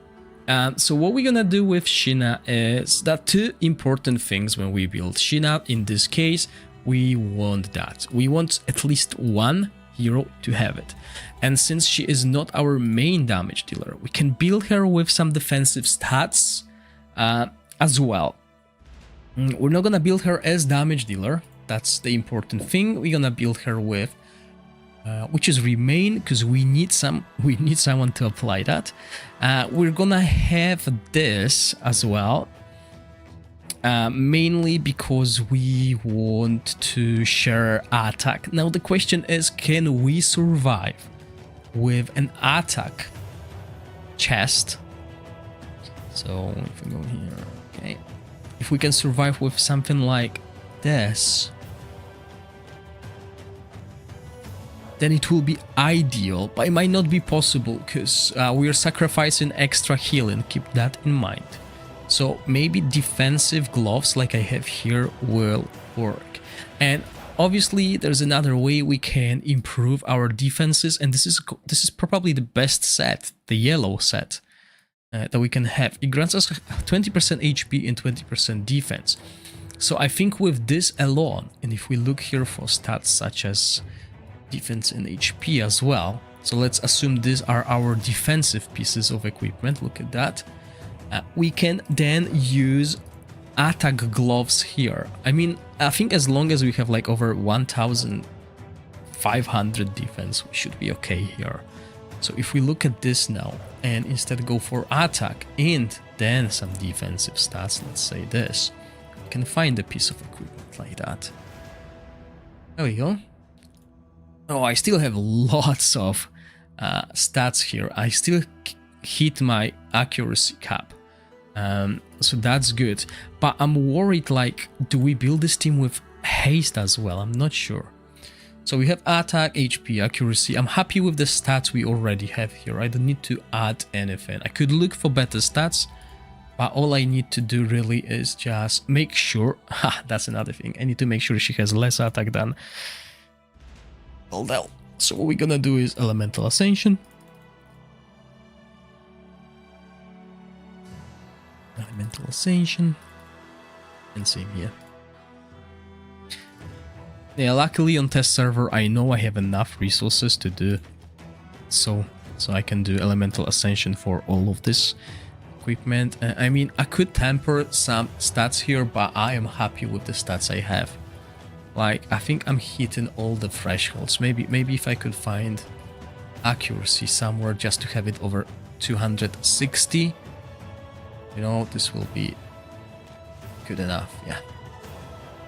So what we're gonna do with Sheena is that two important things when we build Sheena. In this case, we want that. We want at least one hero to have it. And since she is not our main damage dealer, we can build her with some defensive stats as well. We're not gonna build her as damage dealer. That's the important thing. We're gonna build her with which is remain, because we need someone to apply that. We're gonna have this as well, mainly because we want to share attack. Now the question is, can we survive with an attack chest? So if we go here, okay, if we can survive with something like this, then it will be ideal, but it might not be possible because we are sacrificing extra healing. Keep that in mind. So maybe defensive gloves like I have here will work. And obviously there's another way we can improve our defenses, and this is probably the best set, the yellow set that we can have. It grants us 20% HP and 20% defense. So I think with this alone, and if we look here for stats such as defense and HP as well, so let's assume these are our defensive pieces of equipment. Look at that. We can then use attack gloves here. I mean, I think as long as we have like over 1500 defense, we should be okay here. So if we look at this now and instead go for attack and then some defensive stats, let's say this, we can find a piece of equipment like that. There we go. Oh, I still have lots of stats here. I still hit my accuracy cap. So that's good. But I'm worried, like, do we build this team with haste as well? I'm not sure. So we have attack, HP, accuracy. I'm happy with the stats we already have here. I don't need to add anything. I could look for better stats, but all I need to do really is just make sure... that's another thing. I need to make sure she has less attack than Goldell. So what we're gonna do is Elemental Ascension. Elemental Ascension. And same here. Yeah, luckily on test server I know I have enough resources to do so I can do Elemental Ascension for all of this equipment. I mean, I could temper some stats here, but I am happy with the stats I have. Like, I think I'm hitting all the thresholds. Maybe if I could find accuracy somewhere just to have it over 260, you know, this will be good enough. Yeah,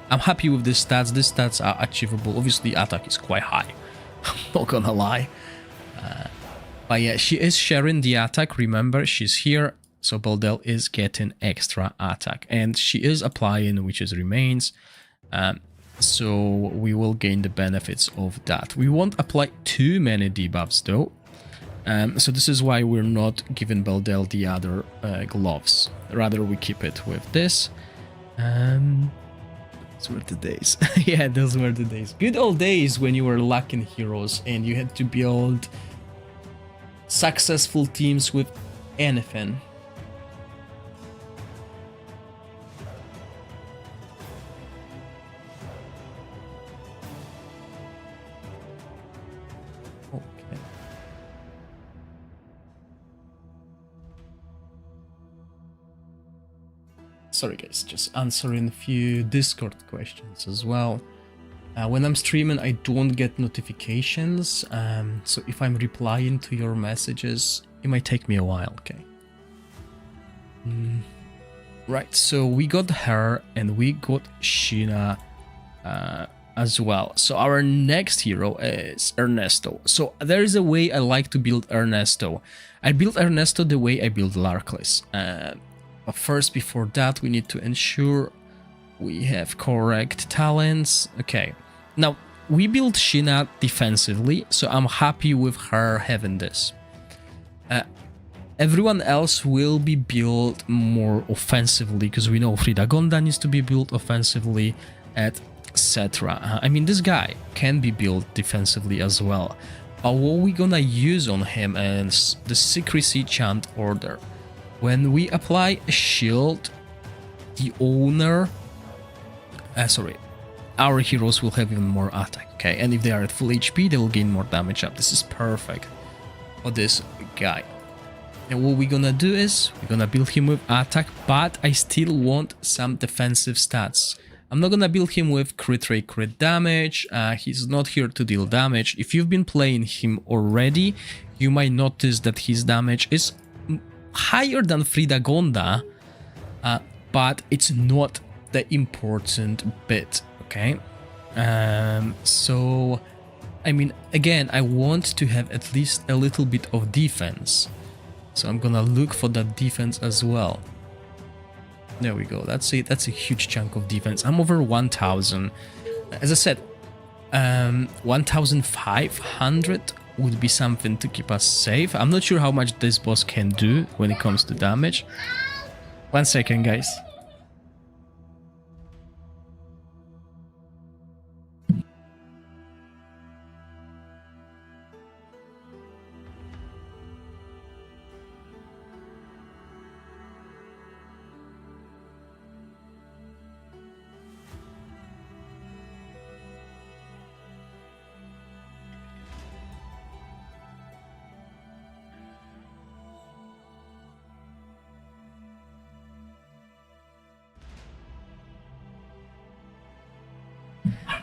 I'm happy with these stats. These stats are achievable. Obviously attack is quite high, I'm not gonna lie, but yeah, she is sharing the attack. Remember, she's here, so Baldel is getting extra attack and she is applying, which is remains, so we will gain the benefits of that. We won't apply too many debuffs though, so this is why we're not giving Baldel the other gloves. Rather, we keep it with this. Those were the days. Yeah, those were the days. Good old days when you were lacking heroes and you had to build successful teams with anything. sorry guys, just answering a few Discord questions as well. When I'm streaming, I don't get notifications, so if I'm replying to your messages, it might take me a while, okay? Right, so we got her and we got Sheena as well. So our next hero is Ernesto. So there is a way I like to build Ernesto. I build Ernesto the way I build Larkless. But first, before that, we need to ensure we have correct talents. Okay, now we build Sheena defensively, so I'm happy with her having this. Everyone else will be built more offensively, because we know Fridagonda needs to be built offensively, etc. I mean, this guy can be built defensively as well. But what we're gonna use on him is the Secrecy Chant Order. When we apply a shield, the owner... our heroes will have even more attack, okay? And if they are at full HP, they will gain more damage up. This is perfect for this guy. And what we're gonna do is, we're gonna build him with attack, but I still want some defensive stats. I'm not gonna build him with crit rate, crit damage. He's not here to deal damage. If you've been playing him already, you might notice that his damage is higher than Fridagonda, but it's not the important bit, okay? So, I mean, again, I want to have at least a little bit of defense. So I'm gonna look for that defense as well. There we go. That's a huge chunk of defense. I'm over 1,000. As I said, 1,500 would be something to keep us safe. I'm not sure how much this boss can do when it comes to damage. 1 second, guys.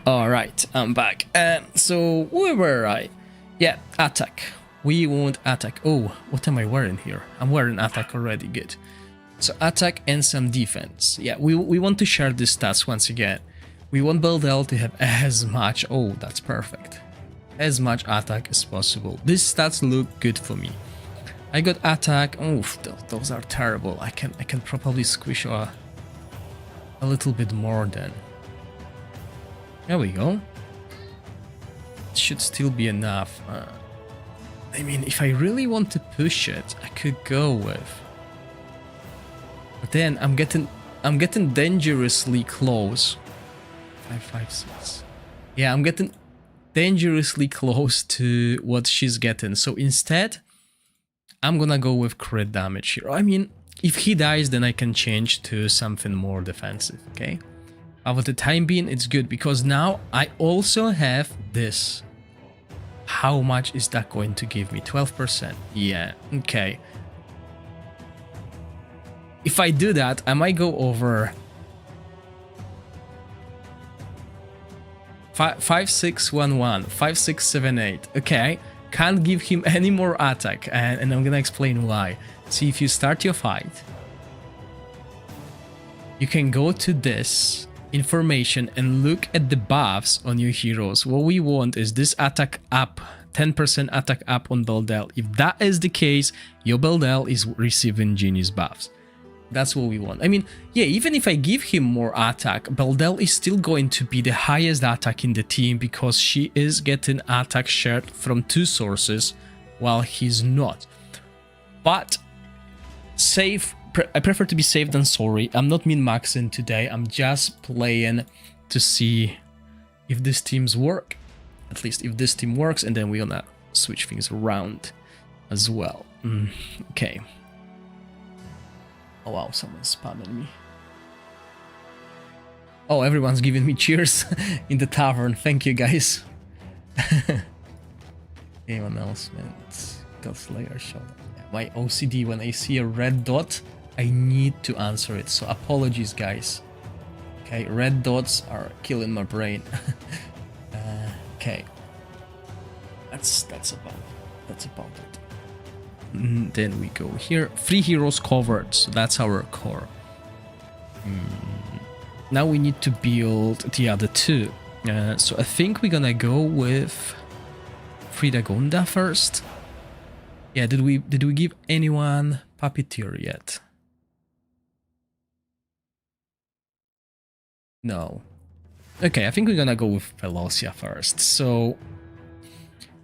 Alright, I'm back. So, where were I? Yeah, attack. We want attack. Oh, what am I wearing here? I'm wearing attack already, good. So, attack and some defense. Yeah, we want to share the stats once again. We want Beldel to have as much... Oh, that's perfect. As much attack as possible. These stats look good for me. I got attack. Oh, those are terrible. I can probably squish a little bit more then. There we go. It should still be enough. I mean, if I really want to push it, I could go with. But then I'm getting dangerously close. 556. Yeah, I'm getting dangerously close to what she's getting. So instead, I'm gonna go with crit damage here. I mean, if he dies, then I can change to something more defensive. Okay. But for the time being, it's good because now I also have this. How much is that going to give me? 12%. Yeah, okay. If I do that, I might go over 5611, 5678. Okay, can't give him any more attack, and I'm gonna explain why. See, if you start your fight, you can go to this information and look at the buffs on your heroes. What we want is this attack up, 10% attack up on Beldel. If that is the case, your Beldel is receiving genius buffs. That's what we want. I mean, yeah, even if I give him more attack, Beldel is still going to be the highest attack in the team because she is getting attack shared from 2 sources while he's not. But I prefer to be safe than sorry. I'm not min-maxing today. I'm just playing to see if these teams work. At least if this team works, and then we're gonna switch things around as well. Okay. Oh wow, someone's spamming me. Oh, everyone's giving me cheers in the tavern. Thank you, guys. Game announcement. Godslayer showdown. My OCD when I see a red dot I need to answer it, so apologies, guys. Okay, red dots are killing my brain. Okay, that's about it. Then we go here. 3 heroes covered, so that's our core. Now we need to build the other 2. So I think we're gonna go with Fridagonda first. Yeah, did we give anyone Puppeteer yet? No. Okay, I think we're gonna go with Velocia first. So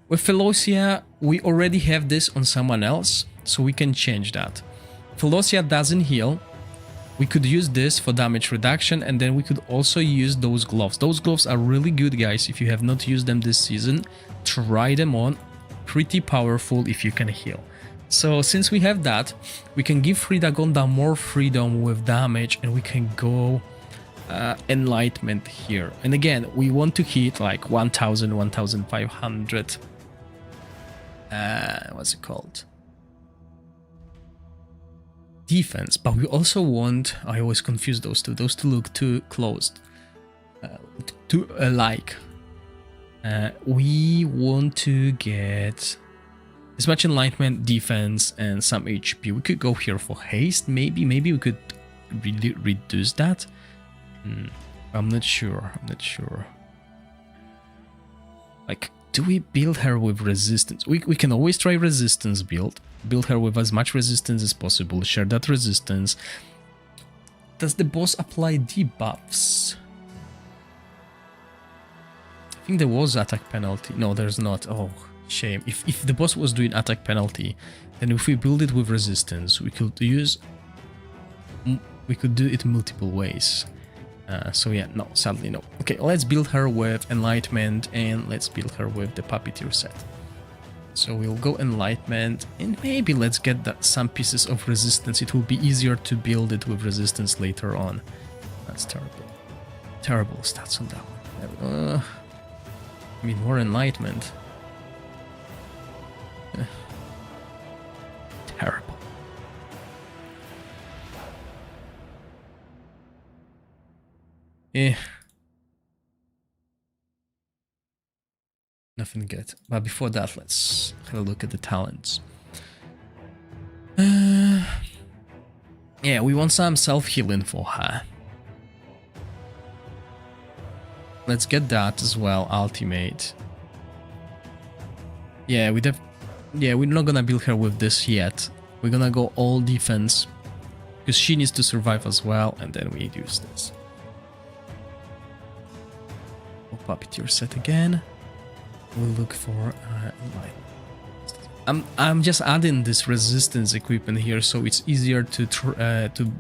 with Velocia, we already have this on someone else, so we can change that. Velocia doesn't heal. We could use this for damage reduction, and then we could also use those gloves. Those gloves are really good, guys. If you have not used them this season, try them on. Pretty powerful if you can heal. So since we have that, we can give Fridagonda more freedom with damage, and we can go Enlightenment here. And again, we want to hit like 1000, 1500. What's it called? Defense, but we also want, I always confuse those two look too close, too alike. We want to get as much enlightenment, defense, and some HP. We could go here for haste, maybe we could really reduce that. I'm not sure. Like, do we build her with resistance? We can always try resistance build her with as much resistance as possible, share that resistance. Does the boss apply debuffs? I think there was attack penalty. No, there's not. Oh, shame. If the boss was doing attack penalty, then if we build it with resistance, we could do it multiple ways. So yeah, no, sadly no. Okay, let's build her with Enlightenment, and let's build her with the Puppeteer set. So we'll go Enlightenment, and maybe let's get some pieces of resistance. It will be easier to build it with resistance later on. That's terrible. Terrible stats on that one. I mean, more Enlightenment. Terrible. Eh. Nothing good. But before that, let's have a look at the talents. Yeah, we want some self-healing for her. Let's get that as well, ultimate. Yeah, we're not gonna build her with this yet. We're gonna go all defense, because she needs to survive as well, and then we use this. Puppeteer set again. We'll look for I'm just adding this resistance equipment here, so it's easier to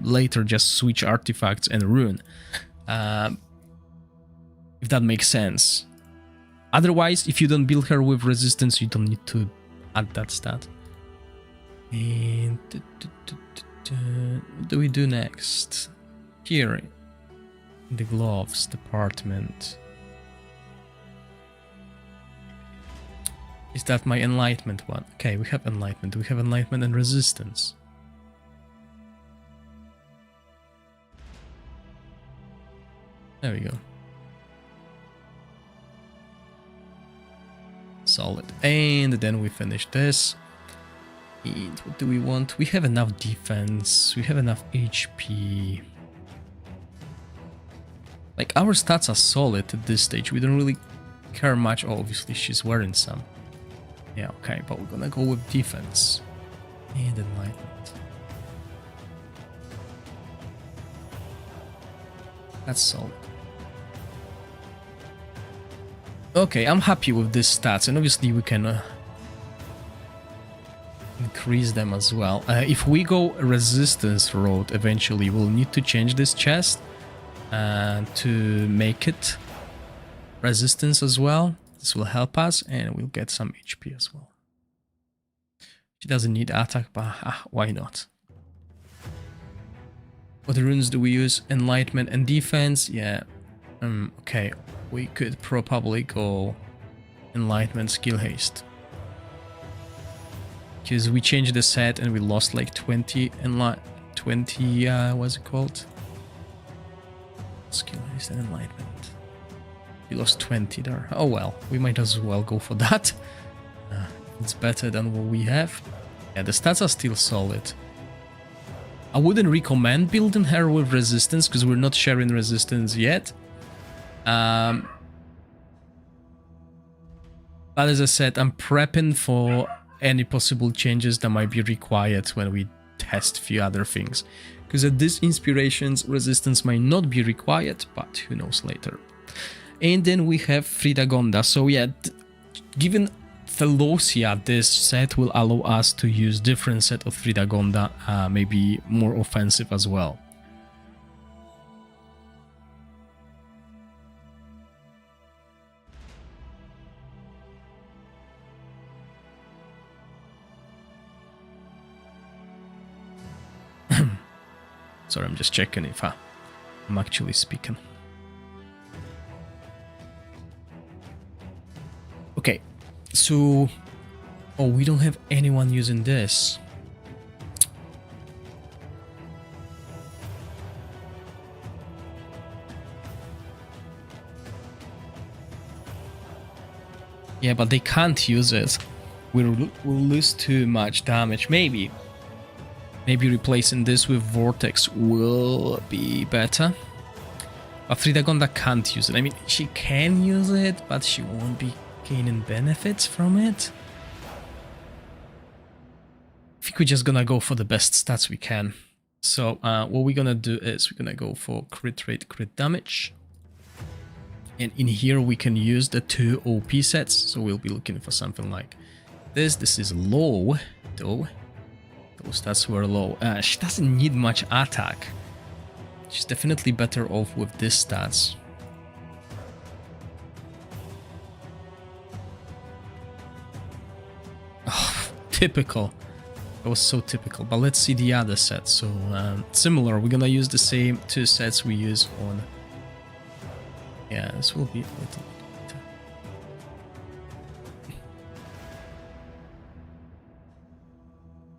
later just switch artifacts and rune, if that makes sense. Otherwise, if you don't build her with resistance, you don't need to add that stat. And what do we do next? Here, in the gloves department. Is that my enlightenment one? Okay, we have enlightenment. We have enlightenment and resistance. There we go. Solid. And then we finish this. And what do we want? We have enough defense. We have enough HP. Like, our stats are solid at this stage. We don't really care much. Oh, obviously she's wearing some. Yeah, okay, but we're gonna go with defense and enlightenment. That's solid. Okay, I'm happy with these stats, and obviously we can increase them as well. If we go resistance road, eventually we'll need to change this chest to make it resistance as well. This will help us, and we'll get some HP as well. She doesn't need attack, but why not? What runes do we use? Enlightenment and defense? Yeah. Okay, we could probably go Enlightenment, skill haste. Because we changed the set and we lost like 20 20, what's it called? Skill is an enlightenment. You lost 20 there. Oh well, we might as well go for that. It's better than what we have. Yeah, the stats are still solid. I wouldn't recommend building her with resistance because we're not sharing resistance yet. But as I said, I'm prepping for any possible changes that might be required when we test a few other things. Because at this inspirations, resistance might not be required, but who knows later. And then we have Fridagonda. So yeah, given Velocia, this set will allow us to use different set of Fridagonda, maybe more offensive as well. Sorry, I'm just checking if I'm actually speaking. Okay, so... Oh, we don't have anyone using this. Yeah, but they can't use it. We'll lose too much damage, maybe. Maybe replacing this with Vortex will be better. But Fridagonda can't use it. I mean, she can use it, but she won't be gaining benefits from it. I think we're just gonna go for the best stats we can. So what we're gonna do is we're gonna go for crit rate, crit damage. And in here we can use the 2 OP sets. So we'll be looking for something like this. This is low, though. Those stats were low. She doesn't need much attack. She's definitely better off with this stats. Oh, typical. That was so typical. But let's see the other sets. So similar. We're gonna use the same 2 sets we use on. Yeah, this will be a little bit better.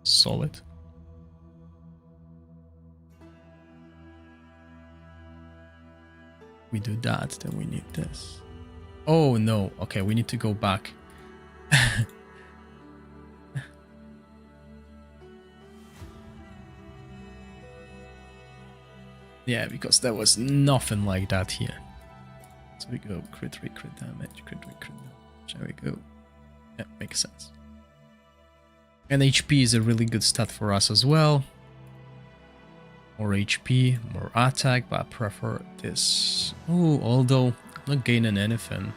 Solid. We do that, then we need this. Oh no, okay, we need to go back. Yeah, because there was nothing like that here. So we go crit rate, crit damage, crit rate, crit damage. There we go. Yeah, makes sense. And HP is a really good stat for us as well. More HP, more attack, but I prefer this. Oh, although I'm not gaining anything.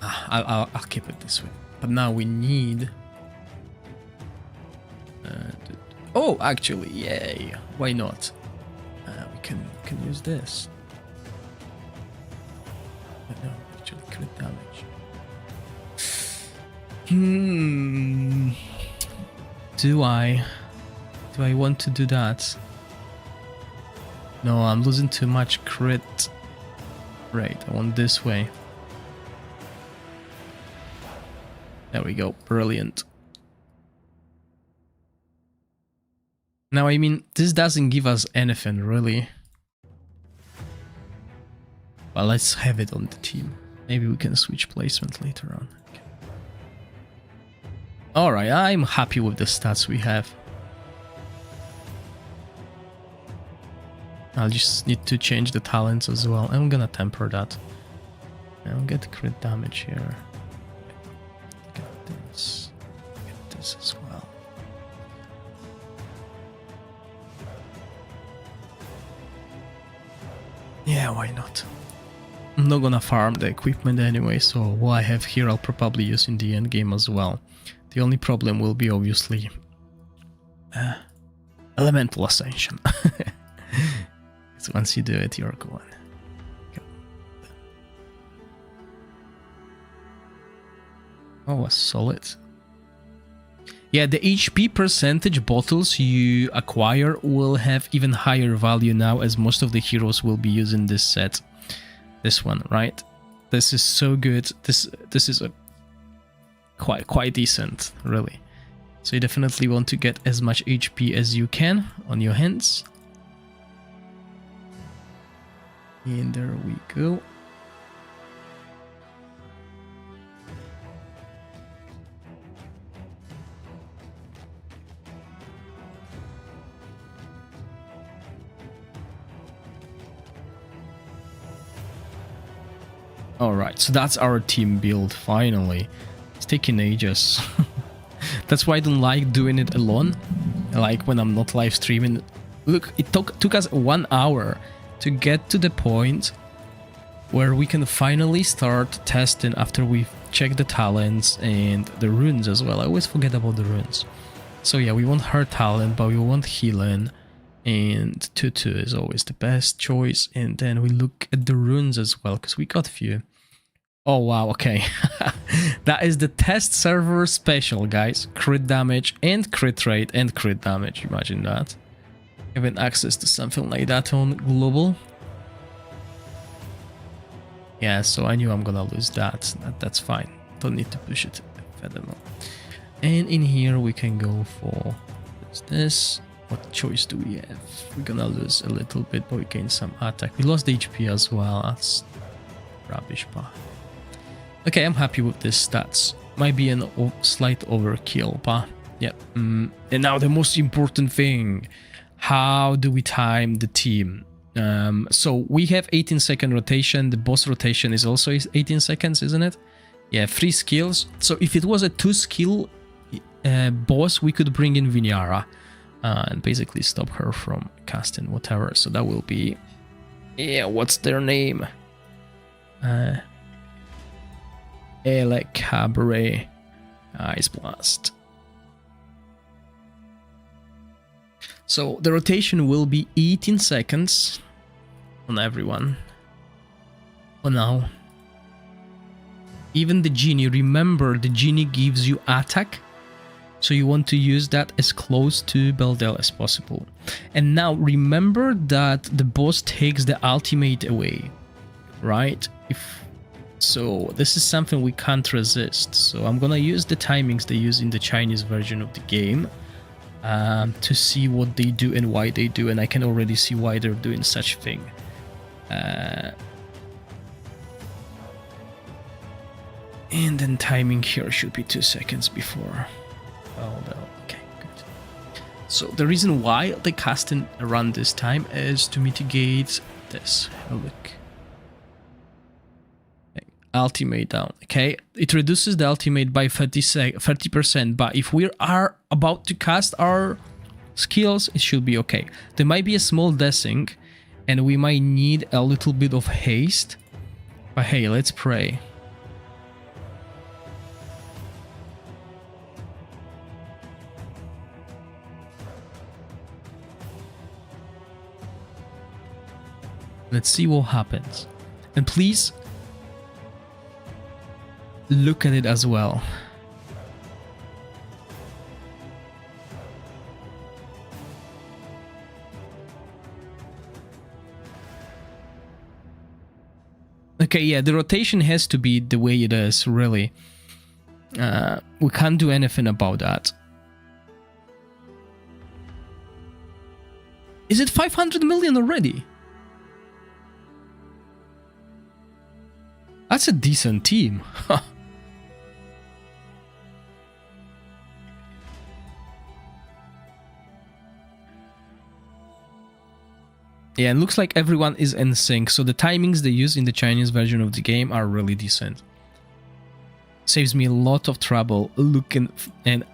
I'll keep it this way. But now we need... oh, actually, yay. Why not? We can use this. No, actually, crit damage. Do I want to do that? No, I'm losing too much crit rate. I want this way. There we go. Brilliant. Now, I mean, this doesn't give us anything, really. But let's have it on the team. Maybe we can switch placement later on. Okay. Alright, I'm happy with the stats we have. I'll just need to change the talents as well. I'm gonna temper that. I'll get crit damage here. Get this. Get this as well. Yeah, why not? I'm not gonna farm the equipment anyway, so what I have here I'll probably use in the end game as well. The only problem will be obviously Elemental Ascension. So once you do it, you're going. Oh, a solid. Yeah, the HP percentage bottles you acquire will have even higher value now, as most of the heroes will be using this set. This one, right? This is so good. This is a quite decent, really. So you definitely want to get as much HP as you can on your hands. And there we go. Alright, so that's our team build, finally. It's taking ages. That's why I don't like doing it alone. I like when I'm not live streaming. Look, it took us 1 hour to get to the point where we can finally start testing after we've checked the talents and the runes as well. I always forget about the runes. So yeah, we want her talent, but we want healing. And 2-2 is always the best choice. And then we look at the runes as well, because we got a few. Oh wow, okay. That is the test server special, guys. Crit damage and crit rate and crit damage. Imagine that. Having access to something like that on global. Yeah, so I knew I'm gonna lose that. That's fine. Don't need to push it further more. And in here we can go for this. What choice do we have? We're gonna lose a little bit, but we gain some attack. We lost HP as well. That's rubbish, but okay, I'm happy with these stats. Might be a slight overkill, but yeah. And now the most important thing. How do we time the team? So we have 18-second rotation. The boss rotation is also 18 seconds, isn't it? Yeah, 3 skills. So if it was a 2-skill boss, we could bring in Vinyara and basically stop her from casting whatever. So that will be... Yeah, what's their name? Elec Cabaret Ice Blast. So the rotation will be 18 seconds on everyone. For now. Even the genie, remember the genie gives you attack. So you want to use that as close to Beldel as possible. And now remember that the boss takes the ultimate away. Right? So this is something we can't resist. So I'm gonna use the timings they use in the Chinese version of the game. To see what they do and why they do, and I can already see why they're doing such thing. And then timing here should be 2 seconds before. Oh no, okay, good. So the reason why they casting around this time is to mitigate this. Oh, look. Ultimate down, okay? It reduces the ultimate by 30%, but if we are about to cast our skills, it should be okay. There might be a small desync, and we might need a little bit of haste, but hey, let's pray. Let's see what happens. And please look at it as well. Okay, yeah, the rotation has to be the way it is, really. We can't do anything about that. Is it 500 million already? That's a decent team. Yeah, it looks like everyone is in sync, so the timings they use in the Chinese version of the game are really decent. Saves me a lot of trouble looking and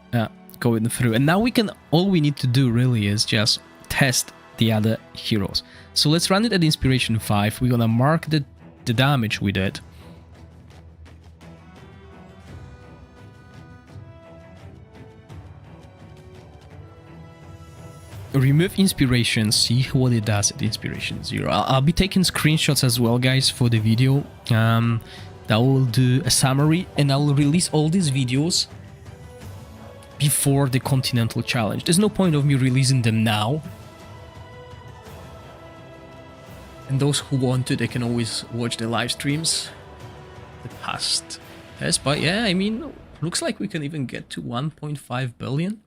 going through. And now all we need to do really is just test the other heroes. So let's run it at Inspiration 5. We're gonna mark the damage we did. Remove inspiration, see what it does at inspiration 0. I'll be taking screenshots as well, guys, for the video. That will do a summary, and I will release all these videos before the Continental Challenge. There's no point of me releasing them now. And those who want to, they can always watch the live streams. The past test, but yeah, I mean, Looks like we can even get to 1.5 billion.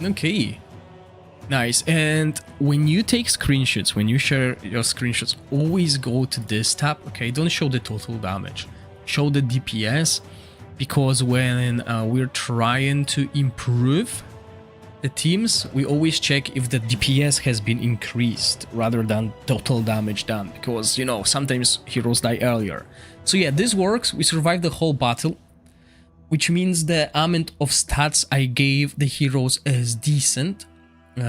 Okay, nice. And when you take screenshots, when you share your screenshots, always go to this tab. Okay, don't show the total damage, show the DPS, because when we're trying to improve the teams, we always check if the DPS has been increased rather than total damage done, because, you know, sometimes heroes die earlier. So yeah, this works. We survived the whole battle, which means the amount of stats I gave the heroes is decent.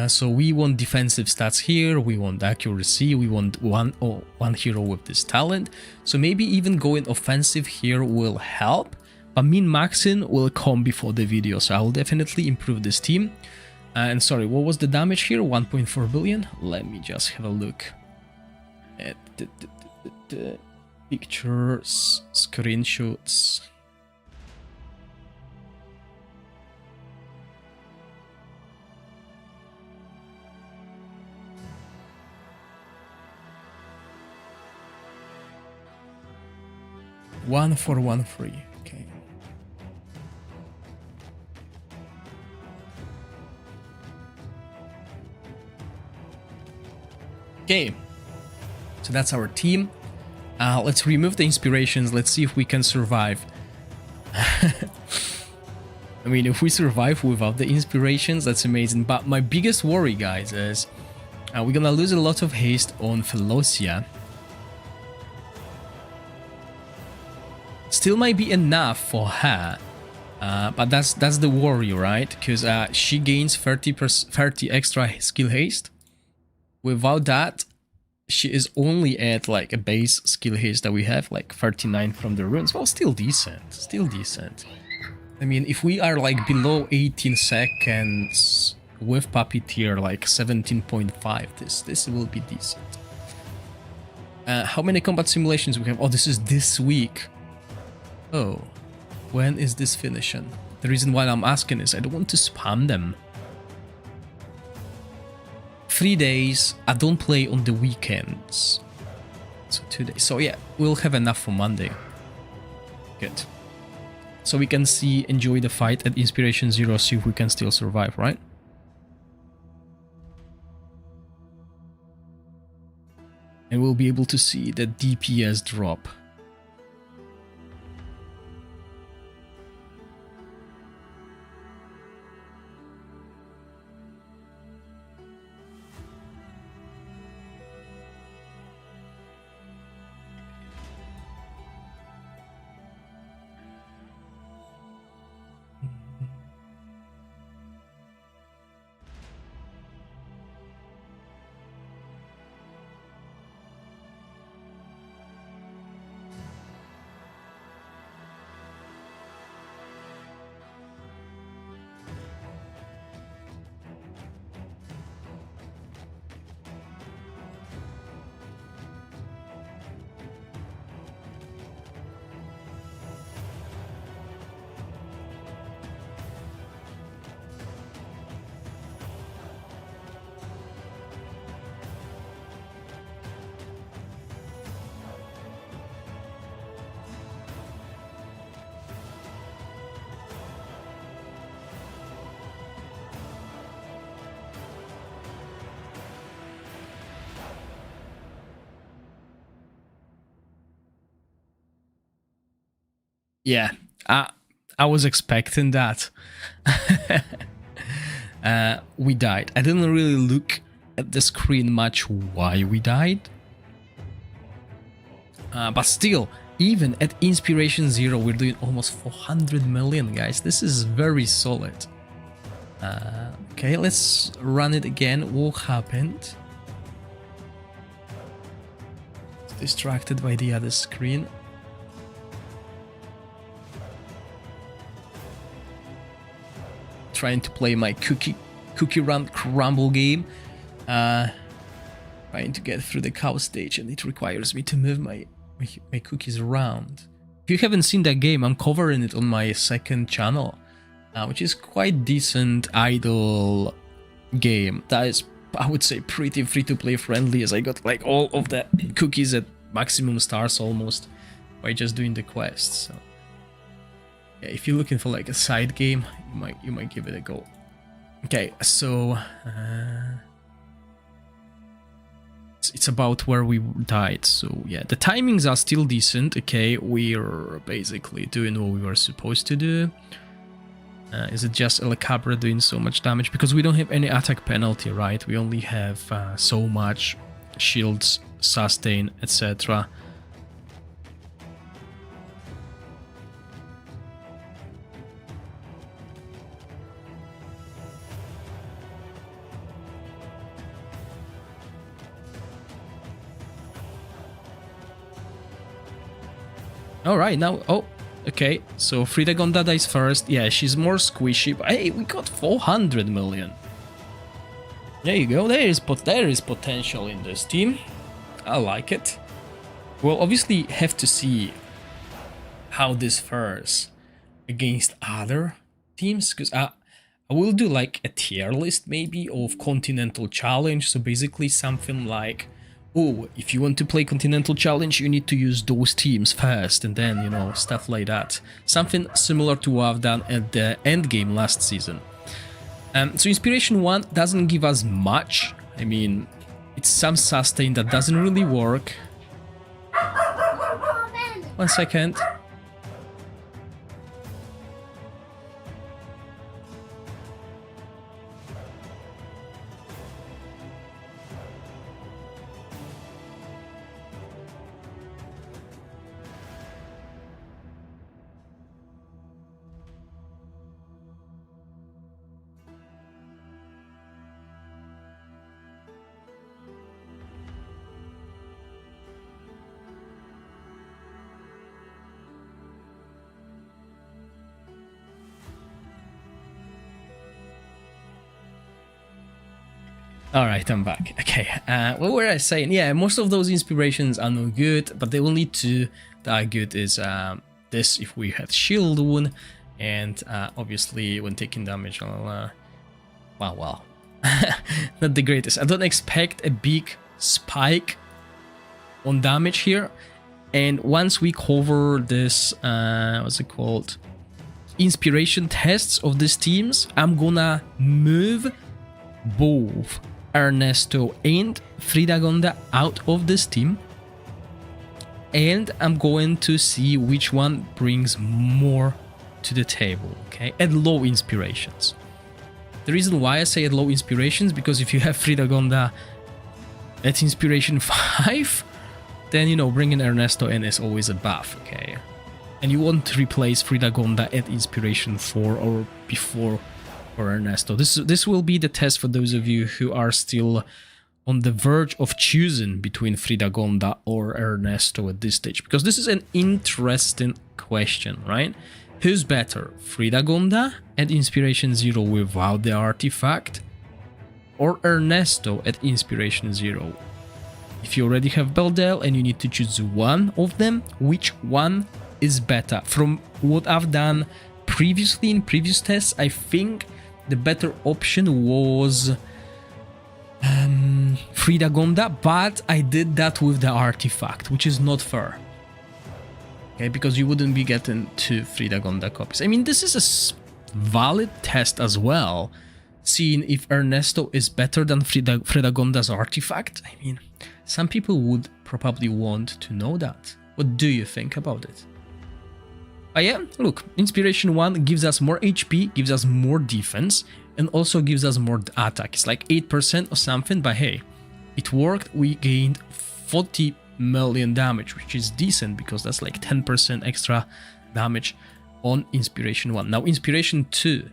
So we want defensive stats here, we want accuracy, we want one hero with this talent. So maybe even going offensive here will help, but min-maxing will come before the video, so I will definitely improve this team. And sorry, what was the damage here? 1.4 billion? Let me just have a look at the pictures, screenshots. One for 1-3. Okay. Okay. So that's our team. Let's remove the inspirations. Let's see if we can survive. I mean, if we survive without the inspirations, that's amazing. But my biggest worry, guys, is we're gonna lose a lot of haste on Felocia. Still might be enough for her, but that's the worry, right? Because she gains 30 extra skill haste. Without that, she is only at like a base skill haste that we have, like 39 from the runes. Well, still decent, still decent. I mean, if we are like below 18 seconds with Puppeteer, like 17.5, this will be decent. How many combat simulations we have? Oh, this is this week. Oh, when is this finishing? The reason why I'm asking is I don't want to spam them. 3 days, I don't play on the weekends. So 2 days. So yeah, we'll have enough for Monday. Good. So we can enjoy the fight at Inspiration 0, see if we can still survive, right? And we'll be able to see the DPS drop. Yeah, I was expecting that. We died. I didn't really look at the screen much why we died. But still, even at Inspiration 0, we're doing almost 400 million, guys. This is very solid. Okay, let's run it again. What happened? Distracted by the other screen. Trying to play my cookie run crumble game, trying to get through the cow stage, and it requires me to move my cookies around. If you haven't seen that game, I'm covering it on my second channel, which is quite decent idle game that is, I would say, pretty free-to-play friendly, as I got like all of the cookies at maximum stars almost by just doing the quests. So yeah, if you're looking for like a side game, you might give it a go. Okay, so it's about where we died. So yeah, the timings are still decent. Okay, we're basically doing what we were supposed to do. Is it just El Cabra doing so much damage? Because we don't have any attack penalty, right? We only have so much shields, sustain, etc. Alright, now, oh, okay, so Fredagonda dies first. Yeah, she's more squishy, but hey, we got 400 million. There you go, there is potential in this team. I like it. We'll obviously have to see how this fares against other teams, because I will do like a tier list maybe of Continental Challenge, so basically something like, oh, if you want to play Continental Challenge, you need to use those teams first, and then, you know, stuff like that. Something similar to what I've done at the end game last season. So Inspiration 1 doesn't give us much. I mean, it's some sustain that doesn't really work. 1 second. Alright, I'm back. Okay, what were I saying? Yeah, most of those inspirations are no good, but the only two that are good is this, if we have shield wound, and obviously when taking damage, well, not the greatest. I don't expect a big spike on damage here, and once we cover this, what's it called, inspiration tests of these teams, I'm gonna move both Ernesto and Fredagonda out of this team, and I'm going to see which one brings more to the table, okay, at low inspirations. The reason why I say at low inspirations, because if you have Fredagonda at inspiration 5, then, you know, bringing Ernesto in is always a buff, okay, and you want to replace Fredagonda at inspiration 4 or before for Ernesto. This will be the test for those of you who are still on the verge of choosing between Fredagonda or Ernesto at this stage, because this is an interesting question, right? Who's better, Fredagonda at Inspiration 0 without the artifact, or Ernesto at Inspiration 0? If you already have Beldel and you need to choose one of them, which one is better? From what I've done previously in previous tests, I think the better option was Fredagonda, but I did that with the artifact, which is not fair. Okay, because you wouldn't be getting 2 Fredagonda copies. I mean, this is a valid test as well, seeing if Ernesto is better than Fredagonda's artifact. I mean, some people would probably want to know that. What do you think about it? Yeah, look, Inspiration 1 gives us more HP, gives us more defense, and also gives us more attack. It's like 8% or something, but hey, it worked. We gained 40 million damage, which is decent, because that's like 10% extra damage on Inspiration 1. Now, Inspiration 2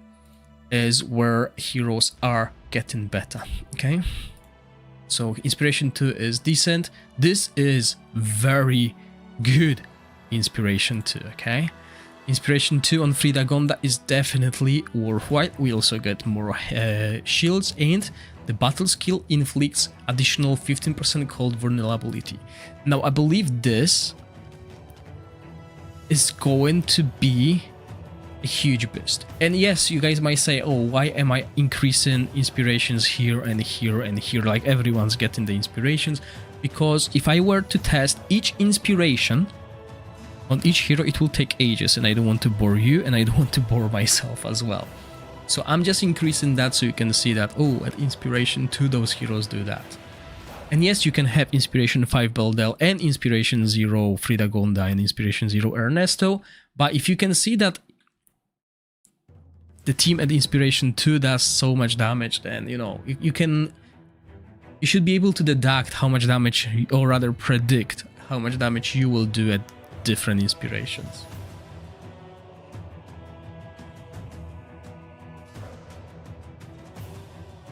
is where heroes are getting better, okay? So, Inspiration 2 is decent. This is very good Inspiration 2, okay? Inspiration 2 on Fredagonda is definitely worthwhile. We also get more shields, and the battle skill inflicts additional 15% cold vulnerability. Now, I believe this is going to be a huge boost. And yes, you guys might say, oh, why am I increasing inspirations here and here and here, like everyone's getting the inspirations? Because if I were to test each inspiration on each hero, it will take ages, and I don't want to bore you, and I don't want to bore myself as well. So I'm just increasing that so you can see that, oh, at inspiration 2 those heroes do that. And yes, you can have Inspiration 5 Beldel and Inspiration 0 Frida Gonda and Inspiration 0 Ernesto, but if you can see that the team at Inspiration 2 does so much damage, then, you know, you should be able to deduct how much damage, or rather predict how much damage you will do at different inspirations.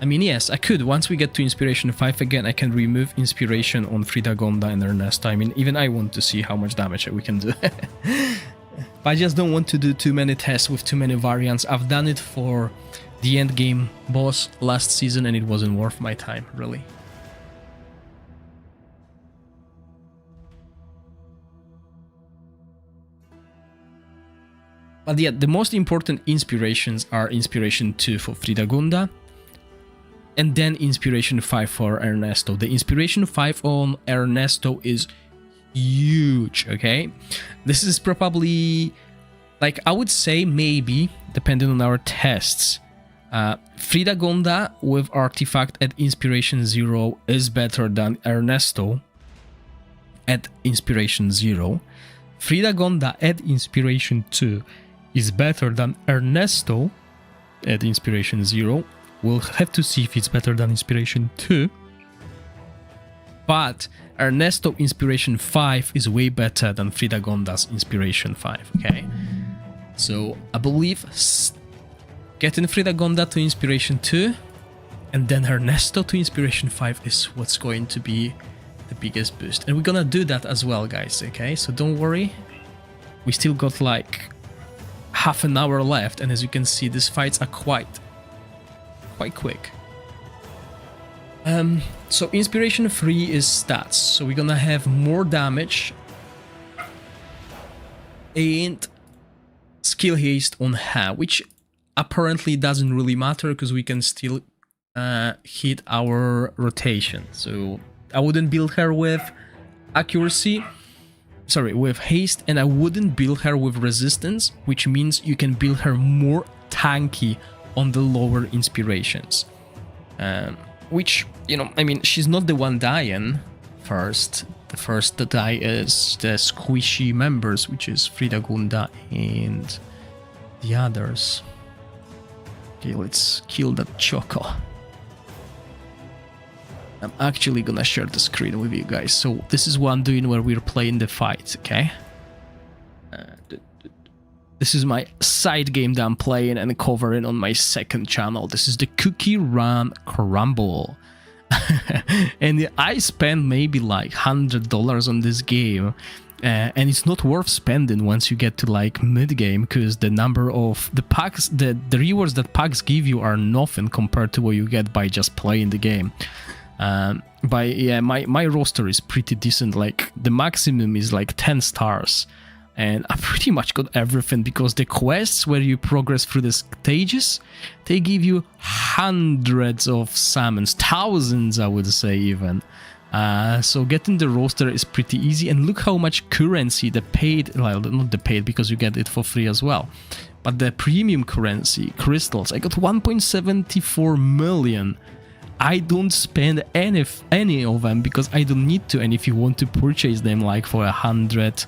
I mean, yes, I could. Once we get to Inspiration 5 again, I can remove Inspiration on Frida Gonda and Ernesto. I mean, even I want to see how much damage we can do. But I just don't want to do too many tests with too many variants. I've done it for the end game boss last season, and it wasn't worth my time, really. But yeah, the most important inspirations are Inspiration 2 for Frida Gonda, and then Inspiration 5 for Ernesto. The Inspiration 5 on Ernesto is huge, okay? This is probably, like, I would say maybe, depending on our tests, Frida Gonda with Artifact at Inspiration 0 is better than Ernesto at Inspiration 0. Frida Gonda at Inspiration 2 is better than Ernesto at Inspiration 0. We'll have to see if it's better than Inspiration 2. But Ernesto Inspiration 5 is way better than Frida Gonda's Inspiration 5, okay? So I believe getting Frida Gonda to Inspiration 2 and then Ernesto to Inspiration 5 is what's going to be the biggest boost. And we're gonna do that as well, guys, okay? So don't worry. We still got like half an hour left, and as you can see, these fights are quite quick. So Inspiration 3 is stats, so we're gonna have more damage and skill haste on her, which apparently doesn't really matter because we can still hit our rotation. So I wouldn't build her with accuracy, sorry, with haste, and I wouldn't build her with resistance, which means you can build her more tanky on the lower inspirations. Which, you know, I mean, she's not the one dying first. The first to die is the squishy members, which is Frida Gonda and the others. Okay, let's kill that Choco. I'm actually gonna share the screen with you guys. So this is what I'm doing where we're playing the fights, okay? This is my side game that I'm playing and covering on my second channel. This is the Cookie Run Crumble. And I spent maybe like $100 on this game. And it's not worth spending once you get to like mid-game, because the number of the packs, the rewards that packs give you are nothing compared to what you get by just playing the game. Yeah, my roster is pretty decent. Like the maximum is like 10 stars. And I pretty much got everything, because the quests where you progress through the stages, they give you hundreds of summons, thousands I would say even. So getting the roster is pretty easy, and look how much currency the paid, well, not the paid because you get it for free as well, but the premium currency, crystals, I got 1.74 million. I don't spend any of them because I don't need to, and if you want to purchase them like for $100,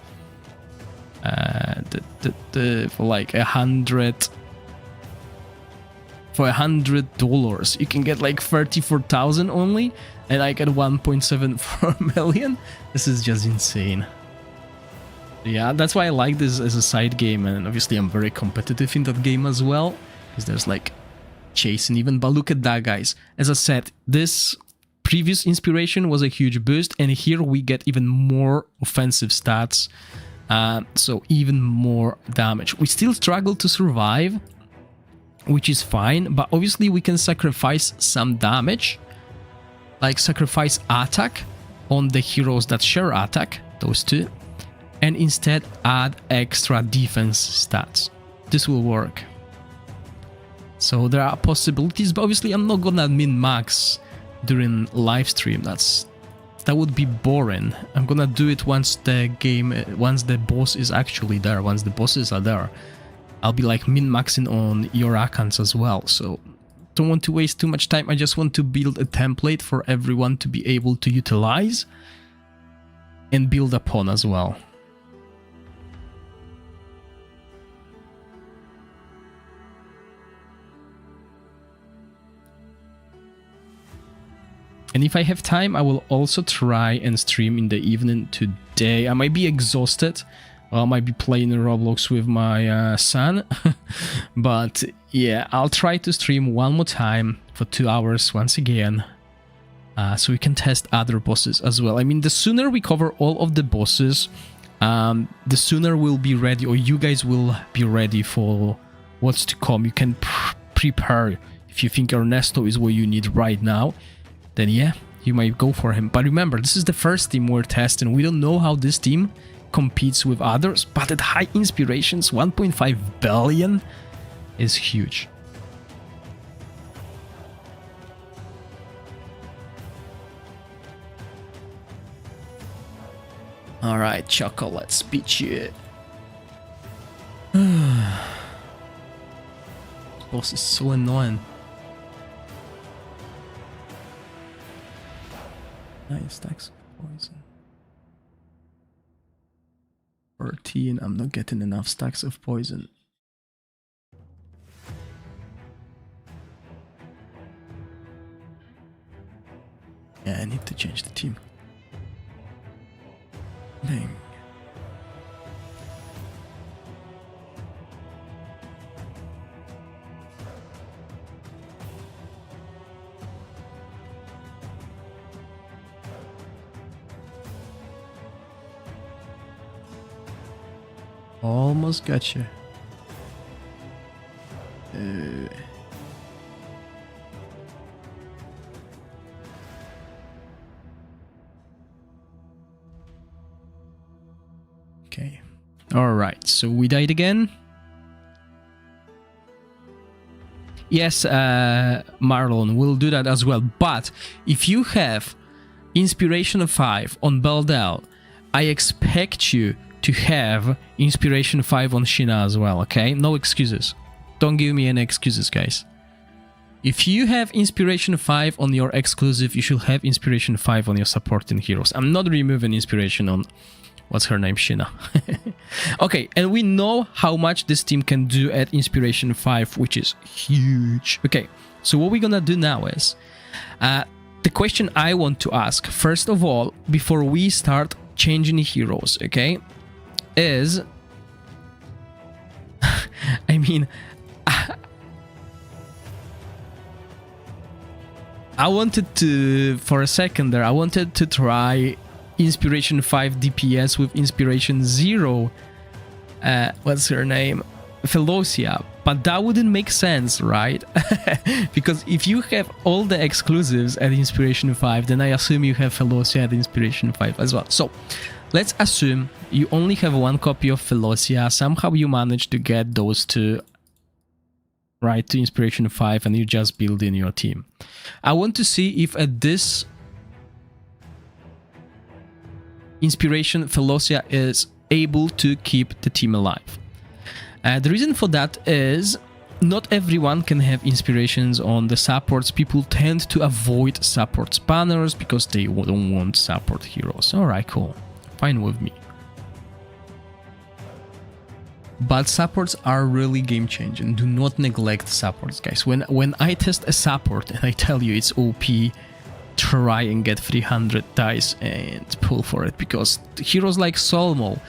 for like $100 you can get like 34,000 only, and I get 1.74 million. This is just insane. Yeah, that's why I like this as a side game, and obviously I'm very competitive in that game as well, because there's like chasing even. But look at that, guys. As I said, this previous inspiration was a huge boost, and here we get even more offensive stats. So even more damage. We still struggle to survive, which is fine, but obviously we can sacrifice some damage, like sacrifice attack on the heroes that share attack, those two, and instead add extra defense stats. This will work. So there are possibilities, but obviously I'm not gonna min-max during live stream. That would be boring. I'm gonna do it once the boss is actually there, once the bosses are there. I'll be like min-maxing on your accounts as well, so don't want to waste too much time. I just want to build a template for everyone to be able to utilize and build upon as well. And if I have time, I will also try and stream in the evening today. I might be exhausted. I might be playing Roblox with my son. But yeah, I'll try to stream one more time for 2 hours once again. So we can test other bosses as well. I mean, the sooner we cover all of the bosses, the sooner we'll be ready, or you guys will be ready for what's to come. You can prepare. If you think Ernesto is what you need right now, then yeah, you might go for him. But remember, this is the first team we're testing. We don't know how this team competes with others, but at high inspirations, 1.5 billion is huge. All right, Choco, let's beat you. Boss is so annoying. Nice stacks of poison. 13, I'm not getting enough stacks of poison. Yeah, I need to change the team. Bang. Almost got you. Okay. All right. So we died again. Yes, Marlon, we'll do that as well. But if you have Inspiration 5 on Beldel, I expect you to have Inspiration 5 on Sheena as well, okay? No excuses. Don't give me any excuses, guys. If you have Inspiration 5 on your exclusive, you should have Inspiration 5 on your supporting heroes. I'm not removing Inspiration on... what's her name? Sheena. Okay, and we know how much this team can do at Inspiration 5, which is huge. Okay, so what we're gonna do now is... the question I want to ask, first of all, before we start changing heroes, okay, is... I mean... I wanted to... for a second there, I wanted to try Inspiration 5 DPS with Inspiration 0... what's her name? Felocia. But that wouldn't make sense, right? Because if you have all the exclusives at Inspiration 5, then I assume you have Felocia at Inspiration 5 as well. So, let's assume you only have one copy of Felocia. Somehow you managed to get those two, right, to Inspiration 5, and you just build in your team. I want to see if at this Inspiration, Felocia is able to keep the team alive. The reason for that is not everyone can have inspirations on the supports. People tend to avoid supports banners because they don't want support heroes. Alright, cool. Fine with me. But supports are really game-changing. Do not neglect supports, guys. When I test a support and I tell you it's OP, try and get 300 dice and pull for it, because heroes like Solmo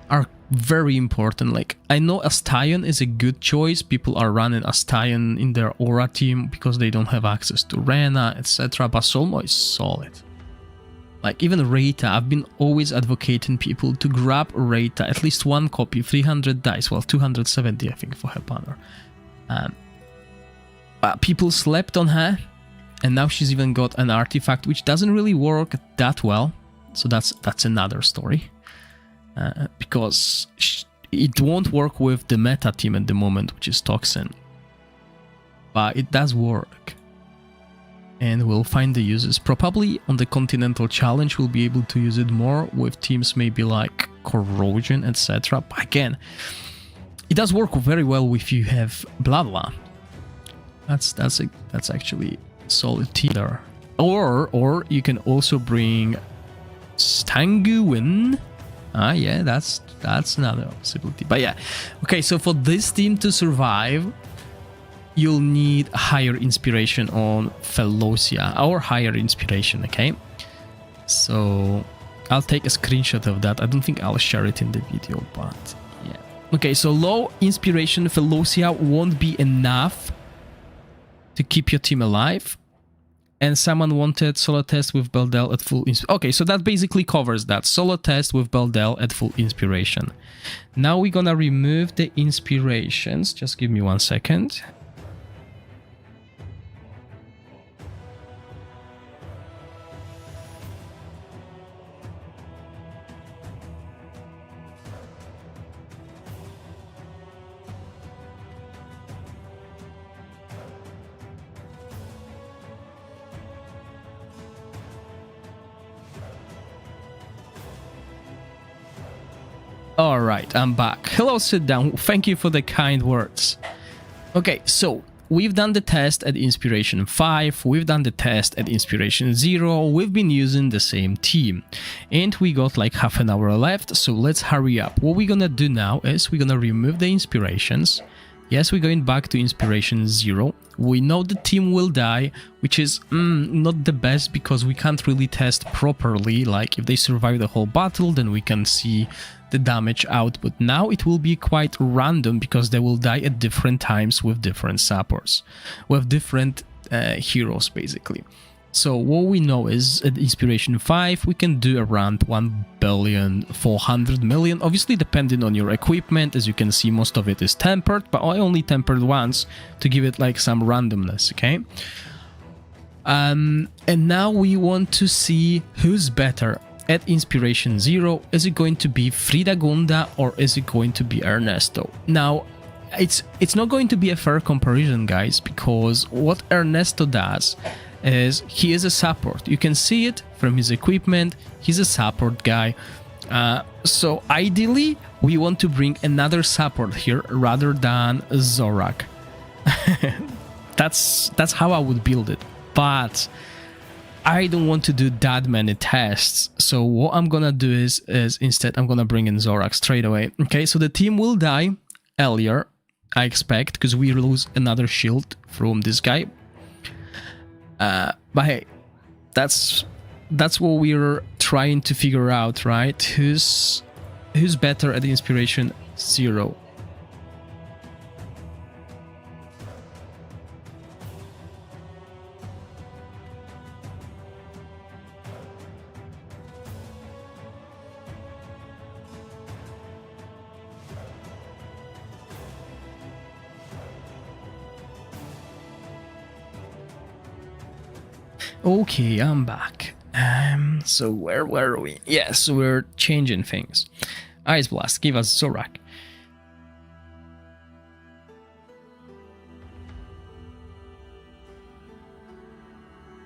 are very important. Like, I know Astion is a good choice. People are running Astion in their Aura team because they don't have access to Rena, etc. But Solmo is solid. Like, even Reita, I've been always advocating people to grab Reita, at least one copy, 300 dice, well, 270 I think for her banner. But people slept on her, and now she's even got an artifact which doesn't really work that well. So that's another story. because it won't work with the meta team at the moment, which is Toxin. But it does work. And we'll find the users. Probably on the Continental Challenge we'll be able to use it more with teams maybe like Corrosion, etc. But again, it does work very well if you have blah blah. That's actually solid team there. Or you can also bring Stanguin. Yeah, that's another possibility. But yeah, okay. So for this team to survive, you'll need higher inspiration on Felocia, or higher inspiration. Okay, so I'll take a screenshot of that. I don't think I'll share it in the video, but yeah. Okay, so low inspiration Felocia won't be enough to keep your team alive. And someone wanted solo test with Beldel at full inspiration. Okay, so that basically covers that. Solo test with Beldel at full inspiration. Now we're gonna remove the inspirations. Just give me 1 second. Alright, I'm back. Hello, sit down. Thank you for the kind words. Okay, so we've done the test at Inspiration 5, we've done the test at Inspiration 0, we've been using the same team. And we got like half an hour left, so let's hurry up. What we're gonna do now is we're gonna remove the inspirations. Yes, we're going back to Inspiration 0. We know the team will die, which is not the best because we can't really test properly. Like if they survive the whole battle, then we can see the damage output. Now it will be quite random because they will die at different times with different supports, with different heroes basically. So what we know is at Inspiration 5 we can do around 1,400,000,000, obviously depending on your equipment. As you can see, most of it is tempered, but I only tempered once to give it like some randomness, okay? And now we want to see who's better. At Inspiration 0, is it going to be Fridagunda or is it going to be Ernesto? Now, it's not going to be a fair comparison, guys, because what Ernesto does is he is a support. You can see it from his equipment. He's a support guy. So ideally, we want to bring another support here rather than Zorak. That's how I would build it. But I don't want to do that many tests, so what I'm gonna do is instead I'm gonna bring in Zorak straight away. Okay, so the team will die earlier, I expect, because we lose another shield from this guy. But hey, that's what we're trying to figure out, right? Who's better at the Inspiration 0? Okay, I'm back. So where were we? Yes, we're changing things. Ice Blast, give us Zorak.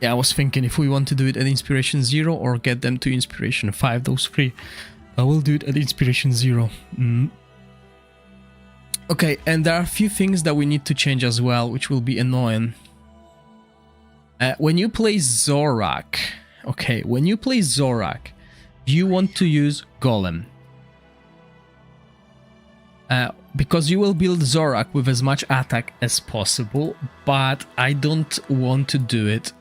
Yeah, I was thinking if we want to do it at Inspiration 0 or get them to Inspiration 5, those three. I will do it at Inspiration 0. Okay, and there are a few things that we need to change as well, which will be annoying. When you play Zorak, okay, when you play Zorak, you want to use Golem. Because you will build Zorak with as much attack as possible, but I don't want to do it.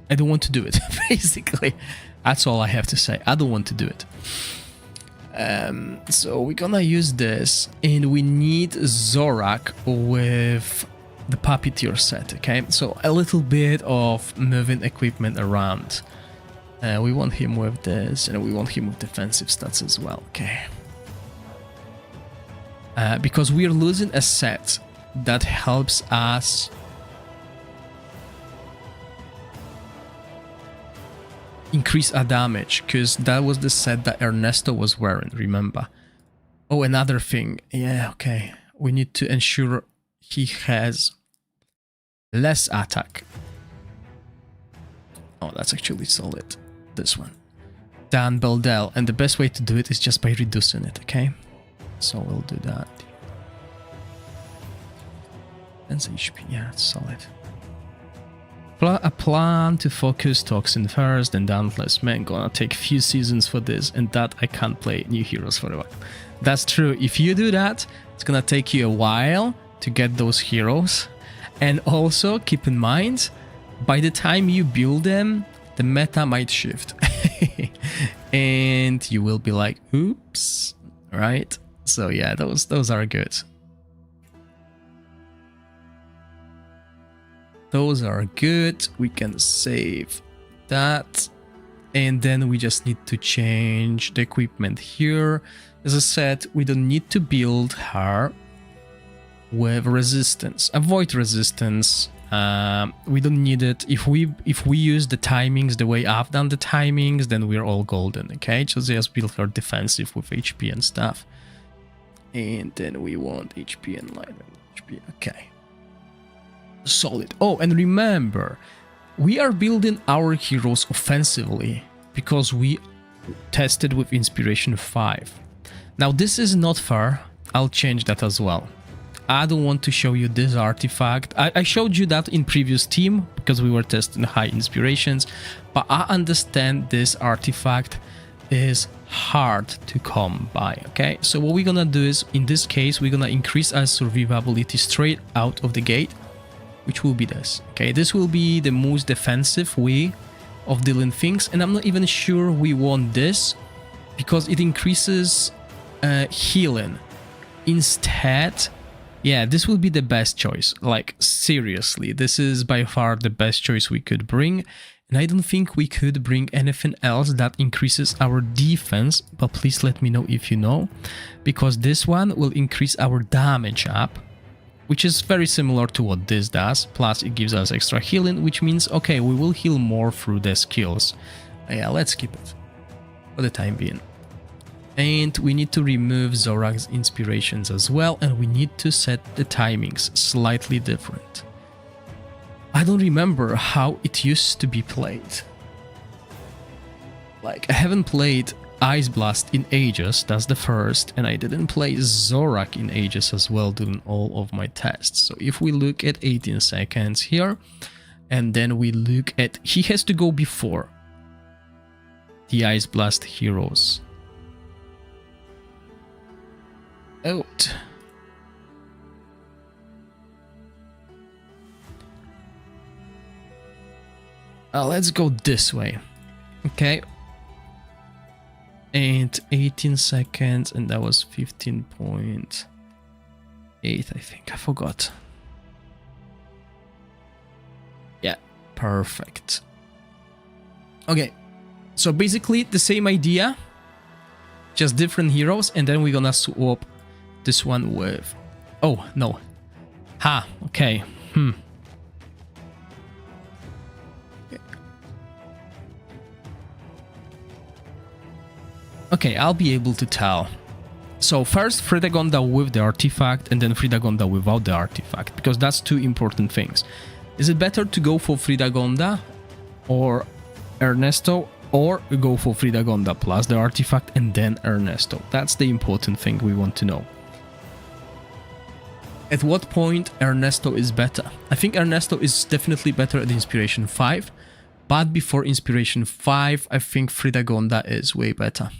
I don't want to do it, basically. That's all I have to say. I don't want to do it. So we're gonna use this, and we need Zorak with the Puppeteer set, okay? So a little bit of moving equipment around. We want him with this, and we want him with defensive stats as well, okay? Because we are losing a set that helps us increase our damage, because that was the set that Ernesto was wearing, remember? Oh, another thing. Yeah, okay. We need to ensure he has less attack. Oh, that's actually solid. This one. Dan Beldel. And the best way to do it is just by reducing it, okay? So we'll do that. That's HP. Yeah, it's solid. A plan to focus Toxin first, then Dauntless. Man, gonna take few seasons for this, and that I can't play new heroes for a while. That's true. If you do that, it's gonna take you a while to get those heroes. And also, keep in mind, by the time you build them, the meta might shift. And you will be like, oops, right? So yeah, those are good. Those are good. We can save that. And then we just need to change the equipment here. As I said, we don't need to build her with resistance. Avoid resistance. We don't need it. If we use the timings the way I've done the timings, then we're all golden, okay? Just build her defensive with HP and stuff. And then we want HP and light HP. Okay. Solid. Oh, and remember, we are building our heroes offensively because we tested with Inspiration 5. Now, this is not fair. I'll change that as well. I don't want to show you this artifact. I showed you that in previous team because we were testing high inspirations, but I understand this artifact is hard to come by, okay? So what we're gonna do is, in this case, we're gonna increase our survivability straight out of the gate, which will be this, okay? This will be the most defensive way of dealing things, and I'm not even sure we want this because it increases healing. Instead, yeah, this will be the best choice. Like, seriously, this is by far the best choice we could bring, and I don't think we could bring anything else that increases our defense, but please let me know if you know, because this one will increase our damage up, which is very similar to what this does, plus it gives us extra healing, which means, okay, we will heal more through the skills. Yeah, let's keep it for the time being. And we need to remove Zorax's inspirations as well, and we need to set the timings slightly different. I don't remember how it used to be played. Like, I haven't played Ice Blast in ages, that's the first, and I didn't play Zorak in ages as well during all of my tests. So if we look at 18 seconds here, and then we look at... he has to go before the Ice Blast heroes. Out. Let's go this way. Okay. And 18 seconds, and that was 15.8, I think. I forgot. Yeah, perfect. Okay, so basically the same idea, just different heroes, and then we're gonna swap this one with... oh, no. Ha, okay. Okay, I'll be able to tell. So first Fredagonda with the artifact, and then Fredagonda without the artifact, because that's two important things. Is it better to go for Fredagonda or Ernesto, or go for Fredagonda plus the artifact and then Ernesto? That's the important thing we want to know. At what point Ernesto is better? I think Ernesto is definitely better at Inspiration 5, but before Inspiration 5, I think Fredagonda is way better.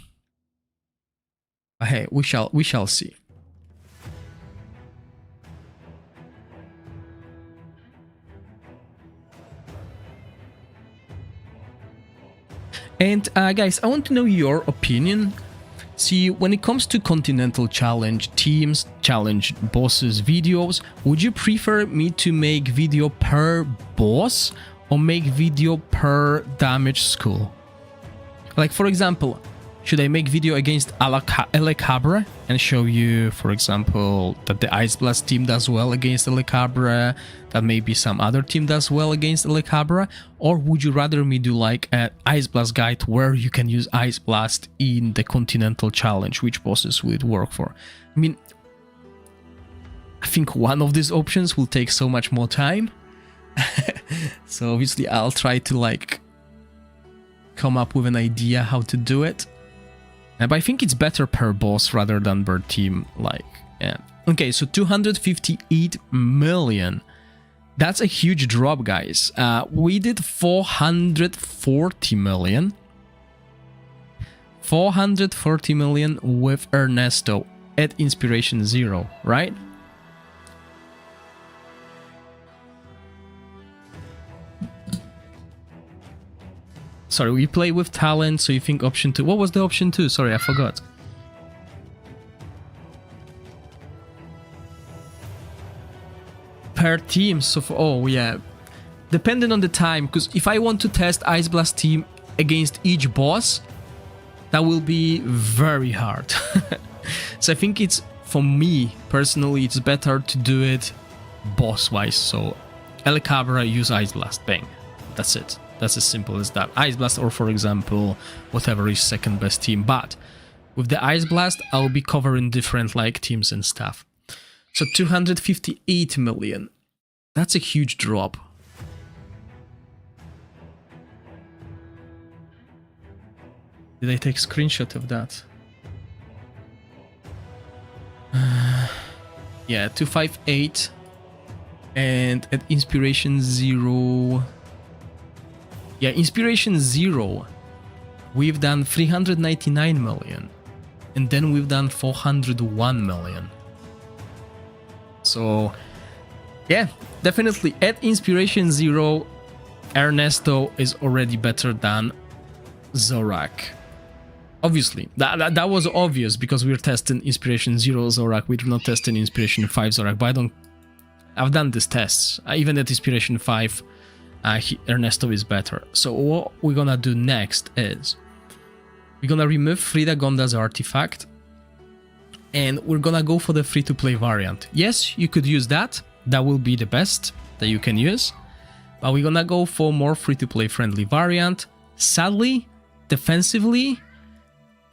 But hey, we shall see. And guys, I want to know your opinion. See, when it comes to Continental Challenge teams, challenge bosses videos, would you prefer me to make video per boss or make video per damage school? Like, for example, Should I make video against Elekabre and show you, for example, that the Ice Blast team does well against Elekabre, that maybe some other team does well against Elekabre? Or would you rather me do like an Ice Blast guide where you can use Ice Blast in the Continental Challenge? Which bosses would it work for? I mean, I think one of these options will take so much more time. So obviously I'll try to like come up with an idea how to do it. But I think it's better per boss rather than per team, like, yeah. Okay, so 258 million. That's a huge drop, guys. We did 440 million. 440 million with Ernesto at Inspiration 0, right? Sorry, we play with talent, so you think option 2. What was the option 2? Sorry, I forgot. Per team, so for, oh yeah. Depending on the time, because if I want to test Ice Blast team against each boss, that will be very hard. So I think it's, for me, personally, it's better to do it boss-wise. So, Elekabre, use Ice Blast, bang. That's it. That's as simple as that. Ice Blast, or for example, whatever is second best team. But with the Ice Blast, I'll be covering different like teams and stuff. So 258 million. That's a huge drop. Did I take a screenshot of that? Yeah, 258. And at Inspiration 0... Yeah, Inspiration 0, we've done 399 million, and then we've done 401 million. So, yeah, definitely at Inspiration 0, Ernesto is already better than Zorak. Obviously, that was obvious because we're testing Inspiration 0 Zorak, we're not testing Inspiration 5 Zorak, but I've done these tests, even at Inspiration 5. Ernesto is better. So what we're gonna do next is we're gonna remove Frida Gonda's artifact and we're gonna go for the free-to-play variant. Yes, you could use that. That will be the best that you can use. But we're gonna go for more free-to-play friendly variant. Sadly, defensively,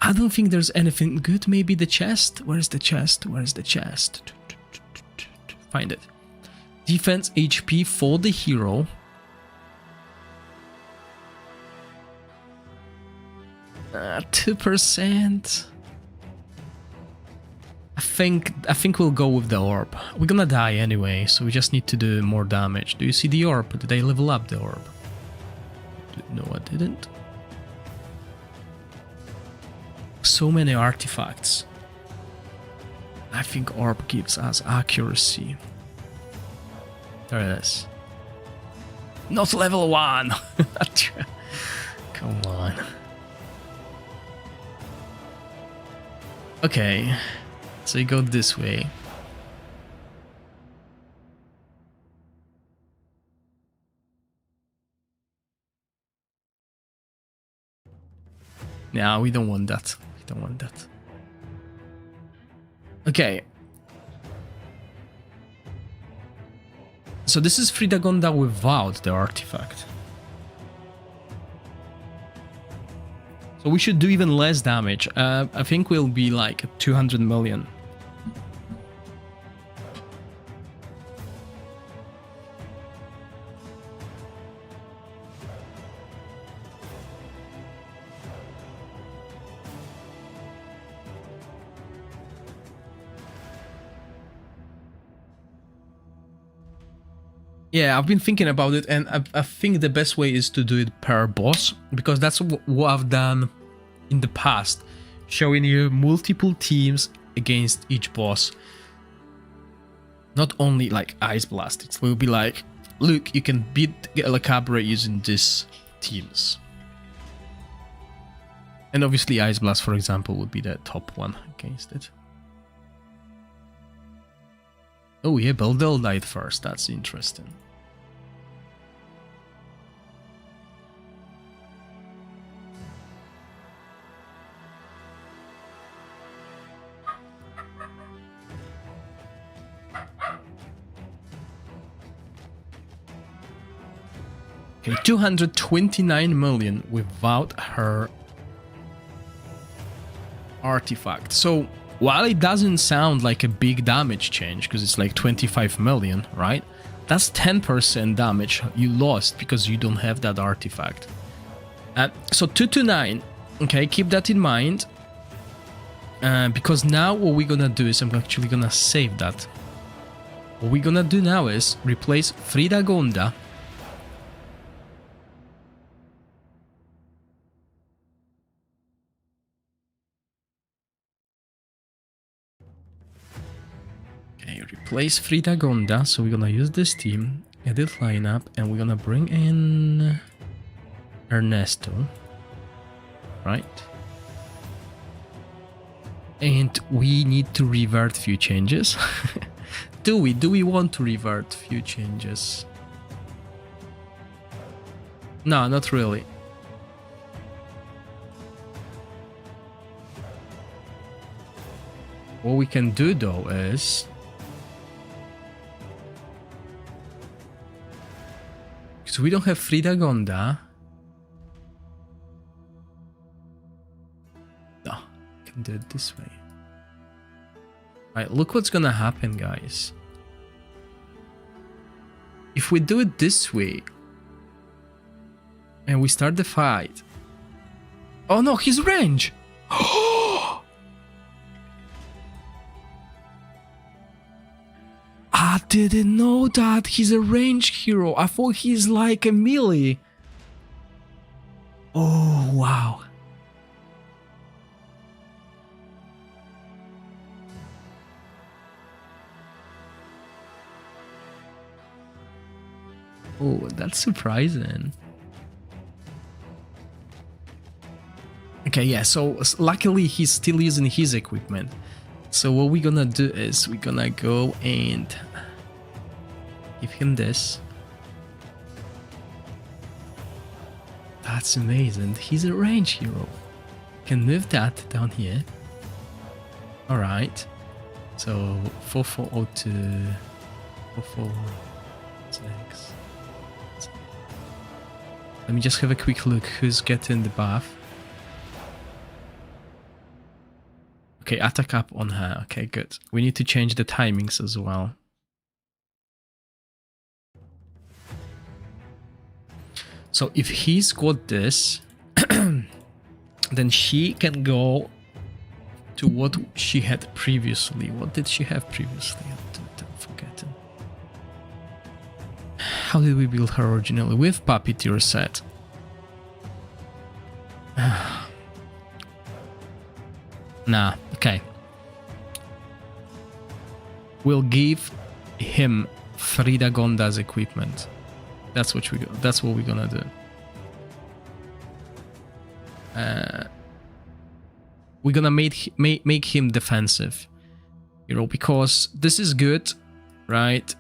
I don't think there's anything good. Maybe the chest. Where's the chest? Where's the chest? Find it. Defense HP for the hero. 2%. I think we'll go with the orb. We're gonna die anyway, so we just need to do more damage. Do you see the orb? Did I level up the orb? No, I didn't. So many artifacts. I think orb gives us accuracy. There it is. Not level 1! Come on. Okay, so you go this way. No, we don't want that. We don't want that. Okay. So this is Frida Gonda without the artifact. So we should do even less damage. I think we'll be like 200 million. Yeah, I've been thinking about it, and I think the best way is to do it per boss, because that's what I've done in the past, showing you multiple teams against each boss. Not only like Ice Blast, it will be like, look, you can beat Elekabre using these teams. And obviously Ice Blast, for example, would be the top one against it. Oh yeah, Beldel died first, that's interesting. Okay, 229 million without her artifact. So while it doesn't sound like a big damage change, because it's like 25 million, right? That's 10% damage you lost because you don't have that artifact. So 229, okay, keep that in mind. Because now what we're gonna do is I'm actually gonna save that. What we're gonna do now is replace Fridagonda replace Fridagonda, so we're gonna use this team, edit lineup, and we're gonna bring in Ernesto, right? And we need to revert few changes. Do we want to revert few changes? No, not really. What we can do though is, because we don't have Fridagonda. No, we can do it this way. Alright, look what's gonna happen, guys. If we do it this way, and we start the fight. Oh no, his range! I didn't know that he's a range hero. I thought he's like a melee. Oh, wow. Oh, that's surprising. Okay, yeah, so luckily he's still using his equipment. So what we're gonna do is we're gonna go and give him this. That's amazing. He's a range hero. Can move that down here. Alright. So 4402. 44. What's next? Let me just have a quick look who's getting the buff. Okay, attack up on her. Okay, good. We need to change the timings as well. So if he's got this, then she can go to what she had previously. What did she have previously? I'm forgetting. How did we build her originally? With Puppeteer set. Nah, okay. We'll give him Fridagonda's equipment. That's what we're gonna do. We're gonna make him defensive, you know, because this is good, right?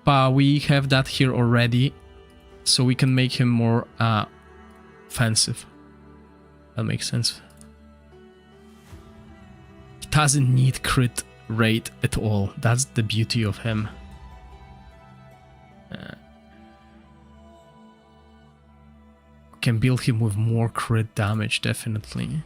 But we have that here already, so we can make him more offensive. That makes sense. He doesn't need crit rate at all. That's the beauty of him. Can build him with more crit damage, definitely.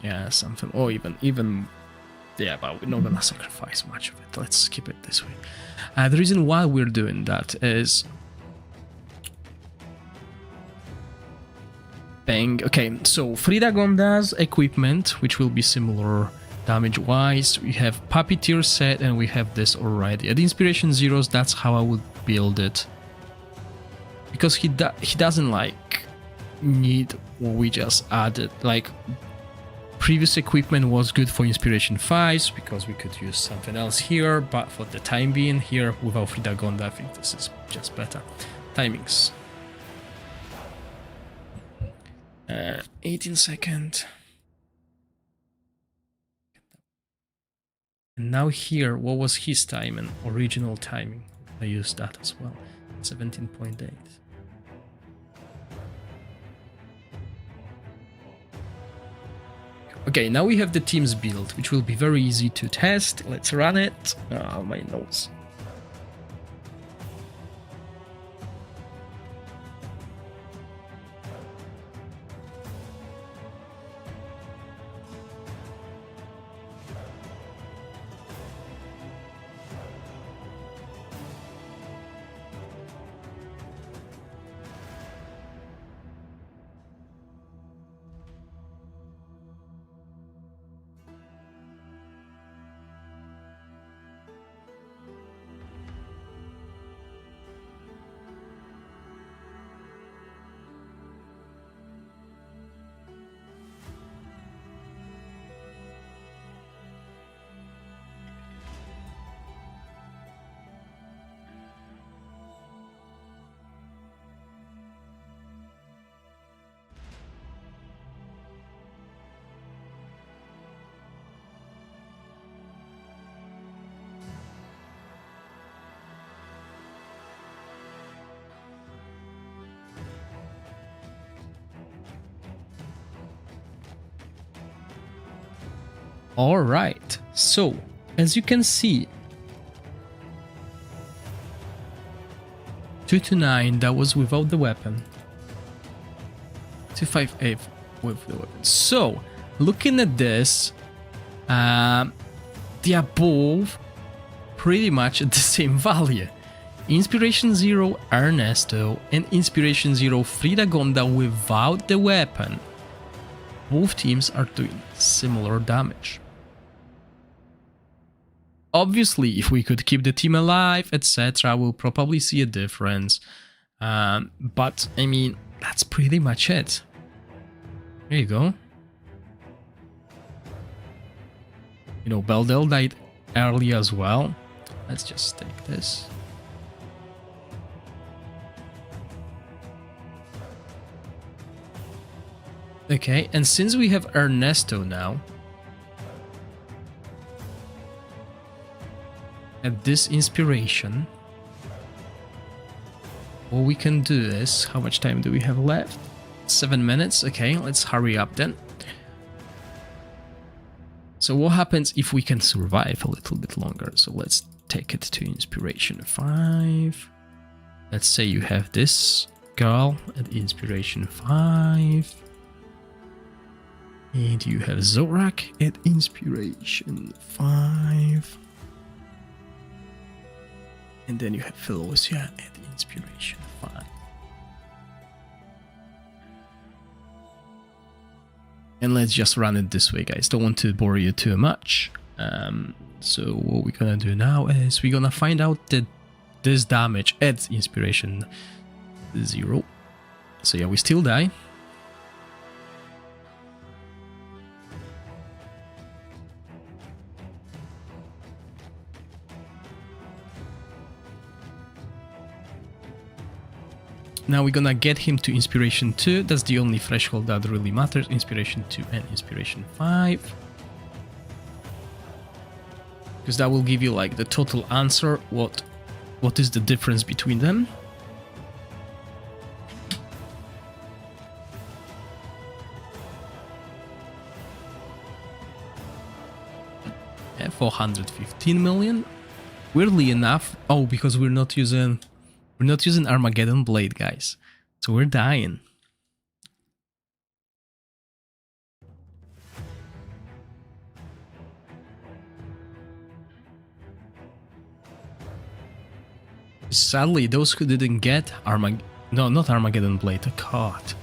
Yeah, something. Or even. Yeah, but we're not gonna sacrifice much of it. Let's keep it this way. The reason why we're doing that is. Bang. Okay, so Fridagonda's equipment, which will be similar damage-wise, we have Puppeteer set, and we have this already. At Inspiration Zeros, that's how I would build it. Because he doesn't, like, need what we just added. Like, previous equipment was good for Inspiration 5s, because we could use something else here, but for the time being, here, without Fridagonda, I think this is just better. Timings. 18 seconds. And now here, what was his timing? Original timing. I used that as well. 17.8. Okay, now we have the teams built, which will be very easy to test. Let's run it. My nose. Alright, so as you can see, 229, that was without the weapon. 258 with the weapon. So, looking at this, they are both pretty much at the same value. Inspiration 0 Ernesto and Inspiration 0 Fridagonda without the weapon. Both teams are doing similar damage. Obviously, if we could keep the team alive, etc., we'll probably see a difference. But, I mean, that's pretty much it. There you go. You know, Beldel died early as well. Let's just take this. Okay, and since we have Ernesto now, at this inspiration, what we can do is, how much time do we have left? 7 minutes. Okay, let's hurry up then. So what happens if we can survive a little bit longer? So let's take it to inspiration 5. Let's say you have this girl at inspiration 5. And you have Zorak at inspiration 5. And then you have Philosia at inspiration 5. And let's just run it this way, guys. Don't want to bore you too much. So what we're gonna do now is we're gonna find out that this damage at inspiration 0. So yeah, we still die. Now we're gonna get him to Inspiration 2, that's the only threshold that really matters, Inspiration 2 and Inspiration 5. Because that will give you like the total answer, what is the difference between them. Yeah, 415 million. Weirdly enough, oh, because we're not using Armageddon Blade, guys. So we're dying. Sadly, those who didn't get not Armageddon Blade, God.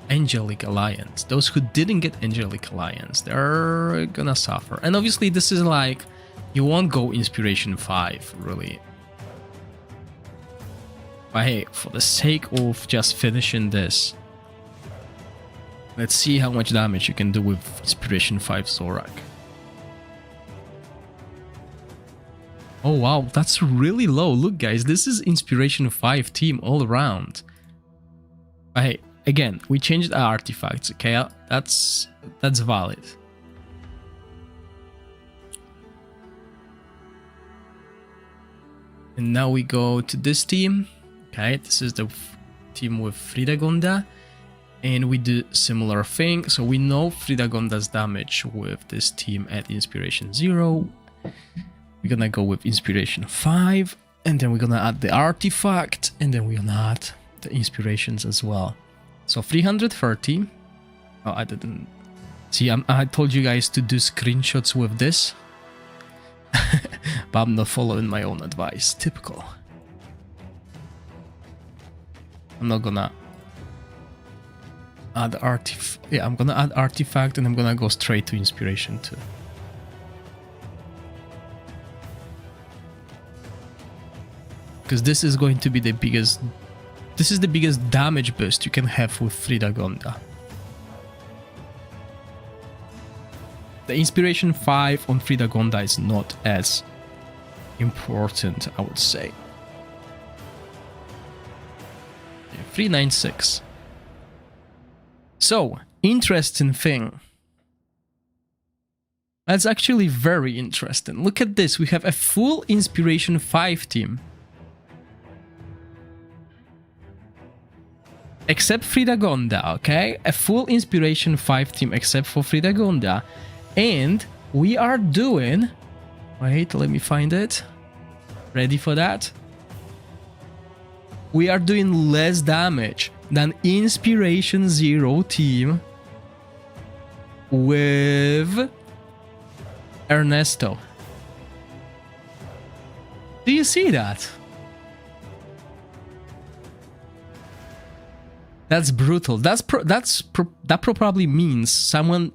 Angelic Alliance. Those who didn't get Angelic Alliance, they're gonna suffer. And obviously this is like, you won't go Inspiration 5, really. But hey, for the sake of just finishing this, let's see how much damage you can do with Inspiration 5 Zorak. Oh wow, that's really low. Look guys, this is Inspiration 5 team all around. But hey, again, we changed our artifacts, okay? That's valid. And now we go to this team. Okay, this is the team with Fridagonda. And we do similar thing. So we know Fridagon does damage with this team at Inspiration 0. We're gonna go with Inspiration 5. And then we're gonna add the artifact. And then we're gonna add the inspirations as well. So 330. Oh, I didn't... See, I told you guys to do screenshots with this. But I'm not following my own advice. Typical. I'm not gonna add artifact. Yeah, I'm gonna add artifact and I'm gonna go straight to inspiration 2. Because this is going to be the biggest... This is the biggest damage boost you can have with Fridagonda. The Inspiration 5 on Fridagonda is not as important, I would say. 396. So, interesting thing. That's actually very interesting. Look at this. We have a full Inspiration 5 team. Except Fridagonda, okay? A full Inspiration 5 team except for Fridagonda. And we are doing... Wait, let me find it. Ready for that? We are doing less damage than Inspiration 0 team with Ernesto. Do you see that? That's brutal. That probably means someone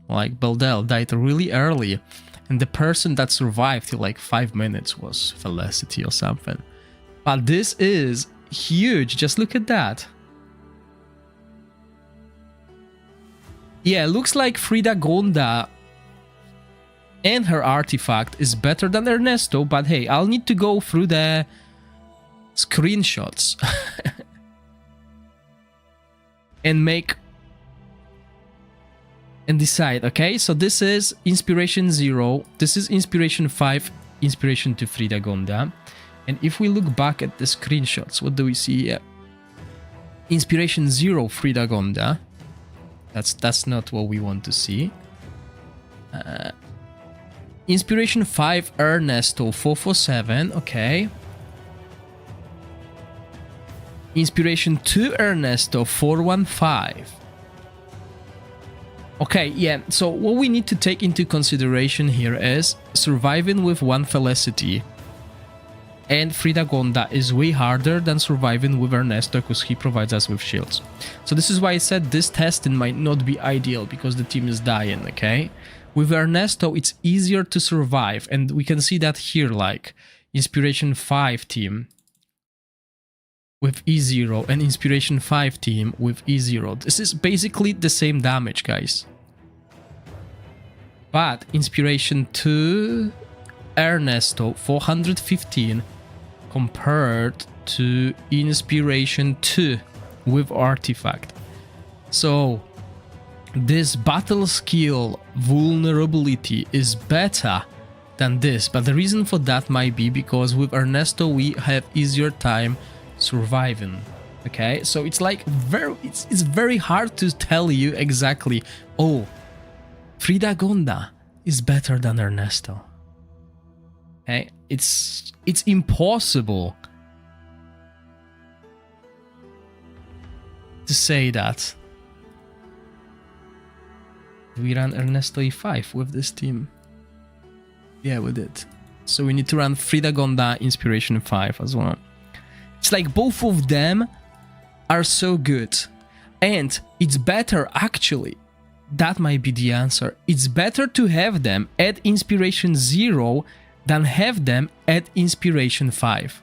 like Beldel died really early, and the person that survived till like 5 minutes was Felicity or something. But this is huge. Just look at that. Yeah, looks like Fridagonda and her artifact is better than Ernesto, but hey, I'll need to go through the screenshots and make and decide. Okay, so this is Inspiration 0, this is Inspiration 5, Inspiration to Fridagonda. And if we look back at the screenshots, what do we see here? Inspiration 0 Fridagonda. That's not what we want to see. Inspiration 5 Ernesto 447, okay. Inspiration 2 Ernesto 415. Okay, yeah, so what we need to take into consideration here is surviving with one Felicity and Fridagonda is way harder than surviving with Ernesto because he provides us with shields. So this is why I said this testing might not be ideal because the team is dying, okay? With Ernesto, it's easier to survive, and we can see that here, like Inspiration 5 team with E0 and Inspiration 5 team with E0. This is basically the same damage, guys. But Inspiration 2 Ernesto 415 compared to Inspiration 2 with artifact. So this battle skill vulnerability is better than this, but the reason for that might be because with Ernesto we have easier time surviving. Okay, so it's like it's very hard to tell you exactly, oh, Fridagonda is better than Ernesto. Okay, it's impossible to say that. We ran Ernesto E5 with this team. Yeah, we did. So we need to run Fridagonda Inspiration 5 as well. It's like both of them are so good. And it's better, actually. That might be the answer. It's better to have them at Inspiration 0 than have them at Inspiration 5.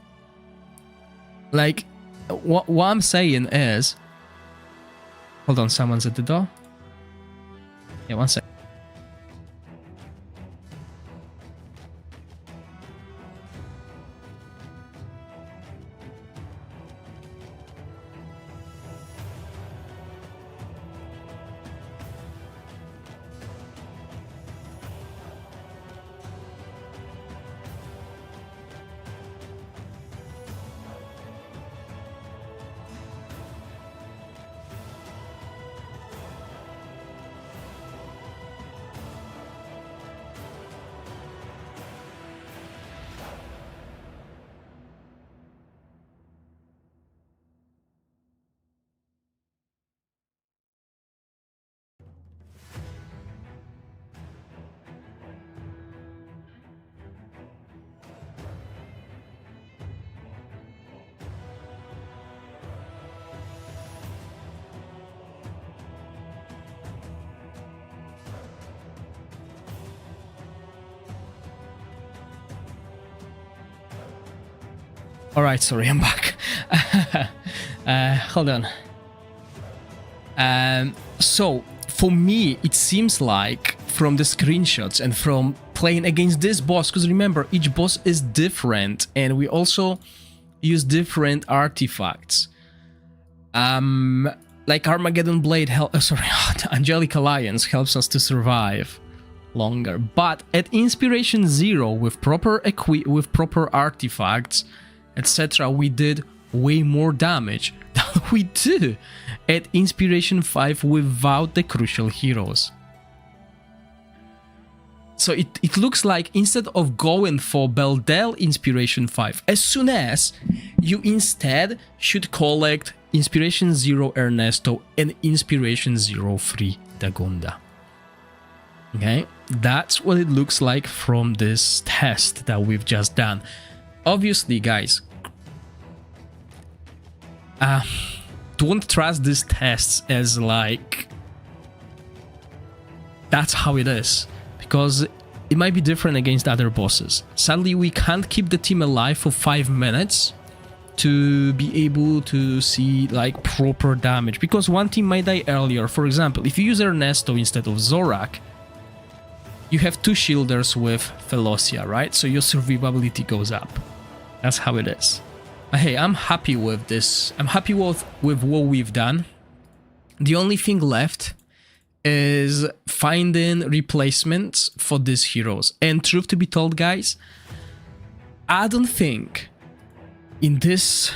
Like, what I'm saying is... Hold on, someone's at the door. Yeah, one sec. All right, sorry, I'm back. Hold on. So for me, it seems like from the screenshots and from playing against this boss, because remember, each boss is different, and we also use different artifacts. Like Armageddon Blade, Angelic Alliance helps us to survive longer. But at Inspiration 0, with proper artifacts, etc., we did way more damage than we do at Inspiration 5 without the crucial heroes. So it looks like instead of going for Beldel Inspiration 5, as soon as you instead should collect Inspiration 0 Ernesto and Inspiration 03 Dagunda. Okay, that's what it looks like from this test that we've just done. Obviously, guys, don't trust these tests as like that's how it is, because it might be different against other bosses. Sadly, we can't keep the team alive for 5 minutes to be able to see like proper damage, because one team might die earlier. For example, if you use Ernesto instead of Zorak, you have 2 shielders with Velocia, right? So your survivability goes up. That's how it is. But hey, I'm happy with this. I'm happy with what we've done. The only thing left is finding replacements for these heroes. And truth to be told, guys, I don't think in this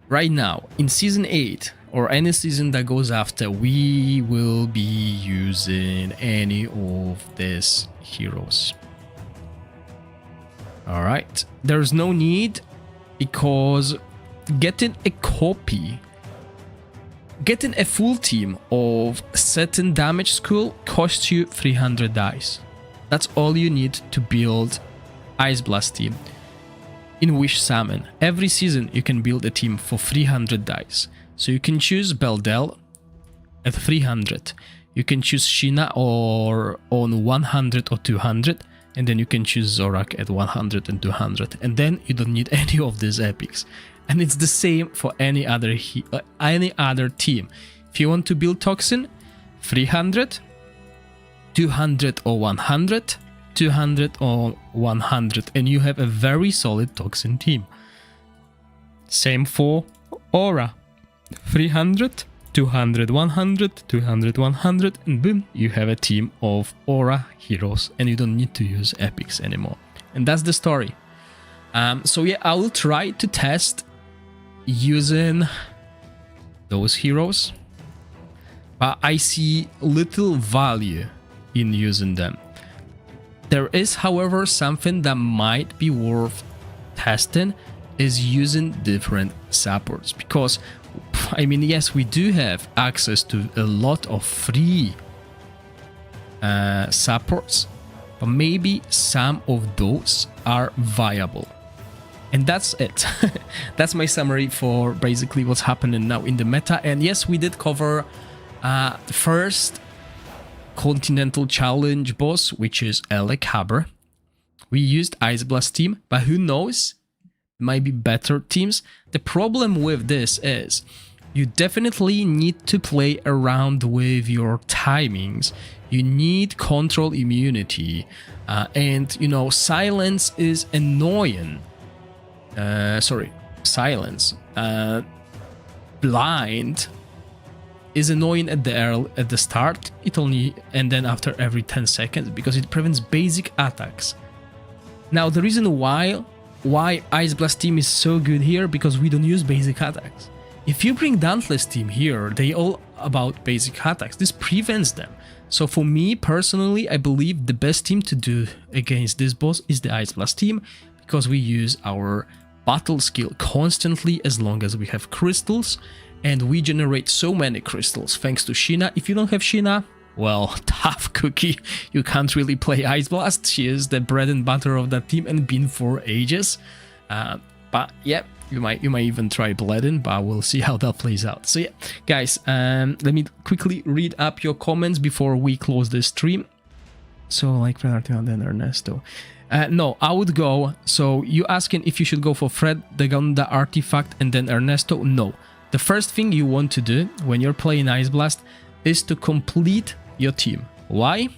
right now, in Season 8, or any season that goes after, we will be using any of these heroes. Alright, there's no need, because getting a copy, getting a full team of certain damage school costs you 300 dice. That's all you need to build Ice Blast team. In Wish Summon, every season you can build a team for 300 dice. So you can choose Beldel at 300, you can choose Sheena or on 100 or 200, and then you can choose Zorak at 100 and 200, and then you don't need any of these epics. And it's the same for any other team. If you want to build Toxin, 300, 200 or 100, 200 or 100, and you have a very solid Toxin team. Same for Aura. 300, 200, 100, 200, 100, and boom, you have a team of Aura heroes, and you don't need to use epics anymore. And that's the story. So yeah, I will try to test using those heroes, but I see little value in using them. There is, however, something that might be worth testing, is using different supports, because I mean, yes, we do have access to a lot of free supports, but maybe some of those are viable. And that's it. That's my summary for basically what's happening now in the meta. And yes, we did cover the first Continental Challenge boss, which is Elec Haber. We used Ice Blast team, but who knows? Might be better teams. The problem with this is you definitely need to play around with your timings. You need control immunity, and you know, silence is annoying. Silence. Blind is annoying at the start. It only, and then after every 10 seconds, because it prevents basic attacks. Now the reason why Ice Blast team is so good here, because we don't use basic attacks. If you bring Dauntless team here, they all about basic attacks. This prevents them. So for me personally, I believe the best team to do against this boss is the Ice Blast team, because we use our battle skill constantly as long as we have crystals, and we generate so many crystals thanks to Sheena. If you don't have Sheena, well, tough cookie. You can't really play Ice Blast. She is the bread and butter of that team and been for ages. But yeah, you might even try Bledin, but we'll see how that plays out. So yeah, guys, let me quickly read up your comments before we close this stream. So like Fernando and then Ernesto. No, I would go. So you asking if you should go for Fred, Dragonheir artifact, and then Ernesto? No. The first thing you want to do when you're playing Ice Blast is to complete your team. Why?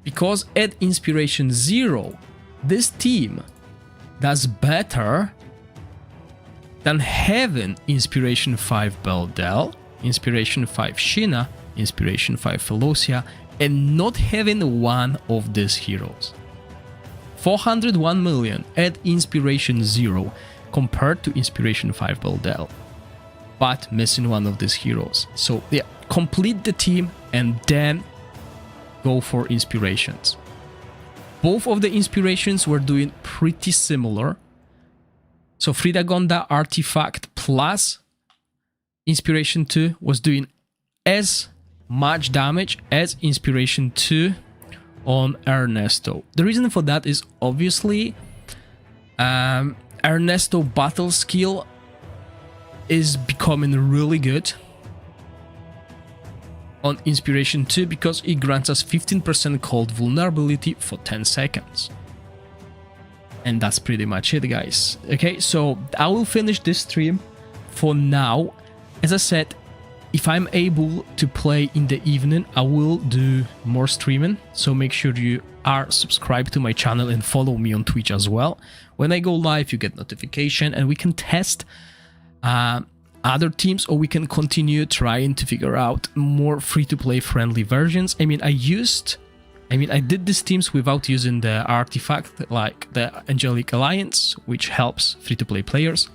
Because at Inspiration 0, this team does better than having Inspiration 5 Beldel, Inspiration 5 Sheena, Inspiration 5 Felocia, and not having one of these heroes. 401 million at Inspiration 0 compared to Inspiration 5 Beldel, but missing one of these heroes. So yeah, complete the team and then go for inspirations. Both of the inspirations were doing pretty similar. So Dragonheir artifact plus Inspiration 2 was doing as much damage as Inspiration 2 on Ernesto. The reason for that is obviously Ernesto battle skill is becoming really good on Inspiration 2 because it grants us 15% cold vulnerability for 10 seconds. And that's pretty much it, guys. Okay, so I will finish this stream for now. As I said, if I'm able to play in the evening, I will do more streaming. So make sure you are subscribed to my channel and follow me on Twitch as well. When I go live, you get notification and we can test other teams, or we can continue trying to figure out more free-to-play friendly versions. I did these teams without using the artifact like the Angelic Alliance, which helps free-to-play players.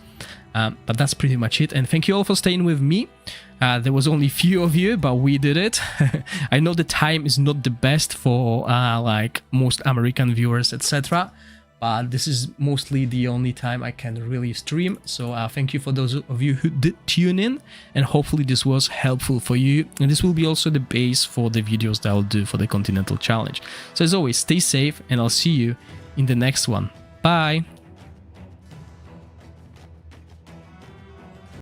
But that's pretty much it, and thank you all for staying with me. There was only few of you, but we did it. I know the time is not the best for like most American viewers, etc. But this is mostly the only time I can really stream. So thank you for those of you who did tune in, and hopefully this was helpful for you. And this will be also the base for the videos that I'll do for the Continental Challenge. So as always, stay safe, and I'll see you in the next one. Bye!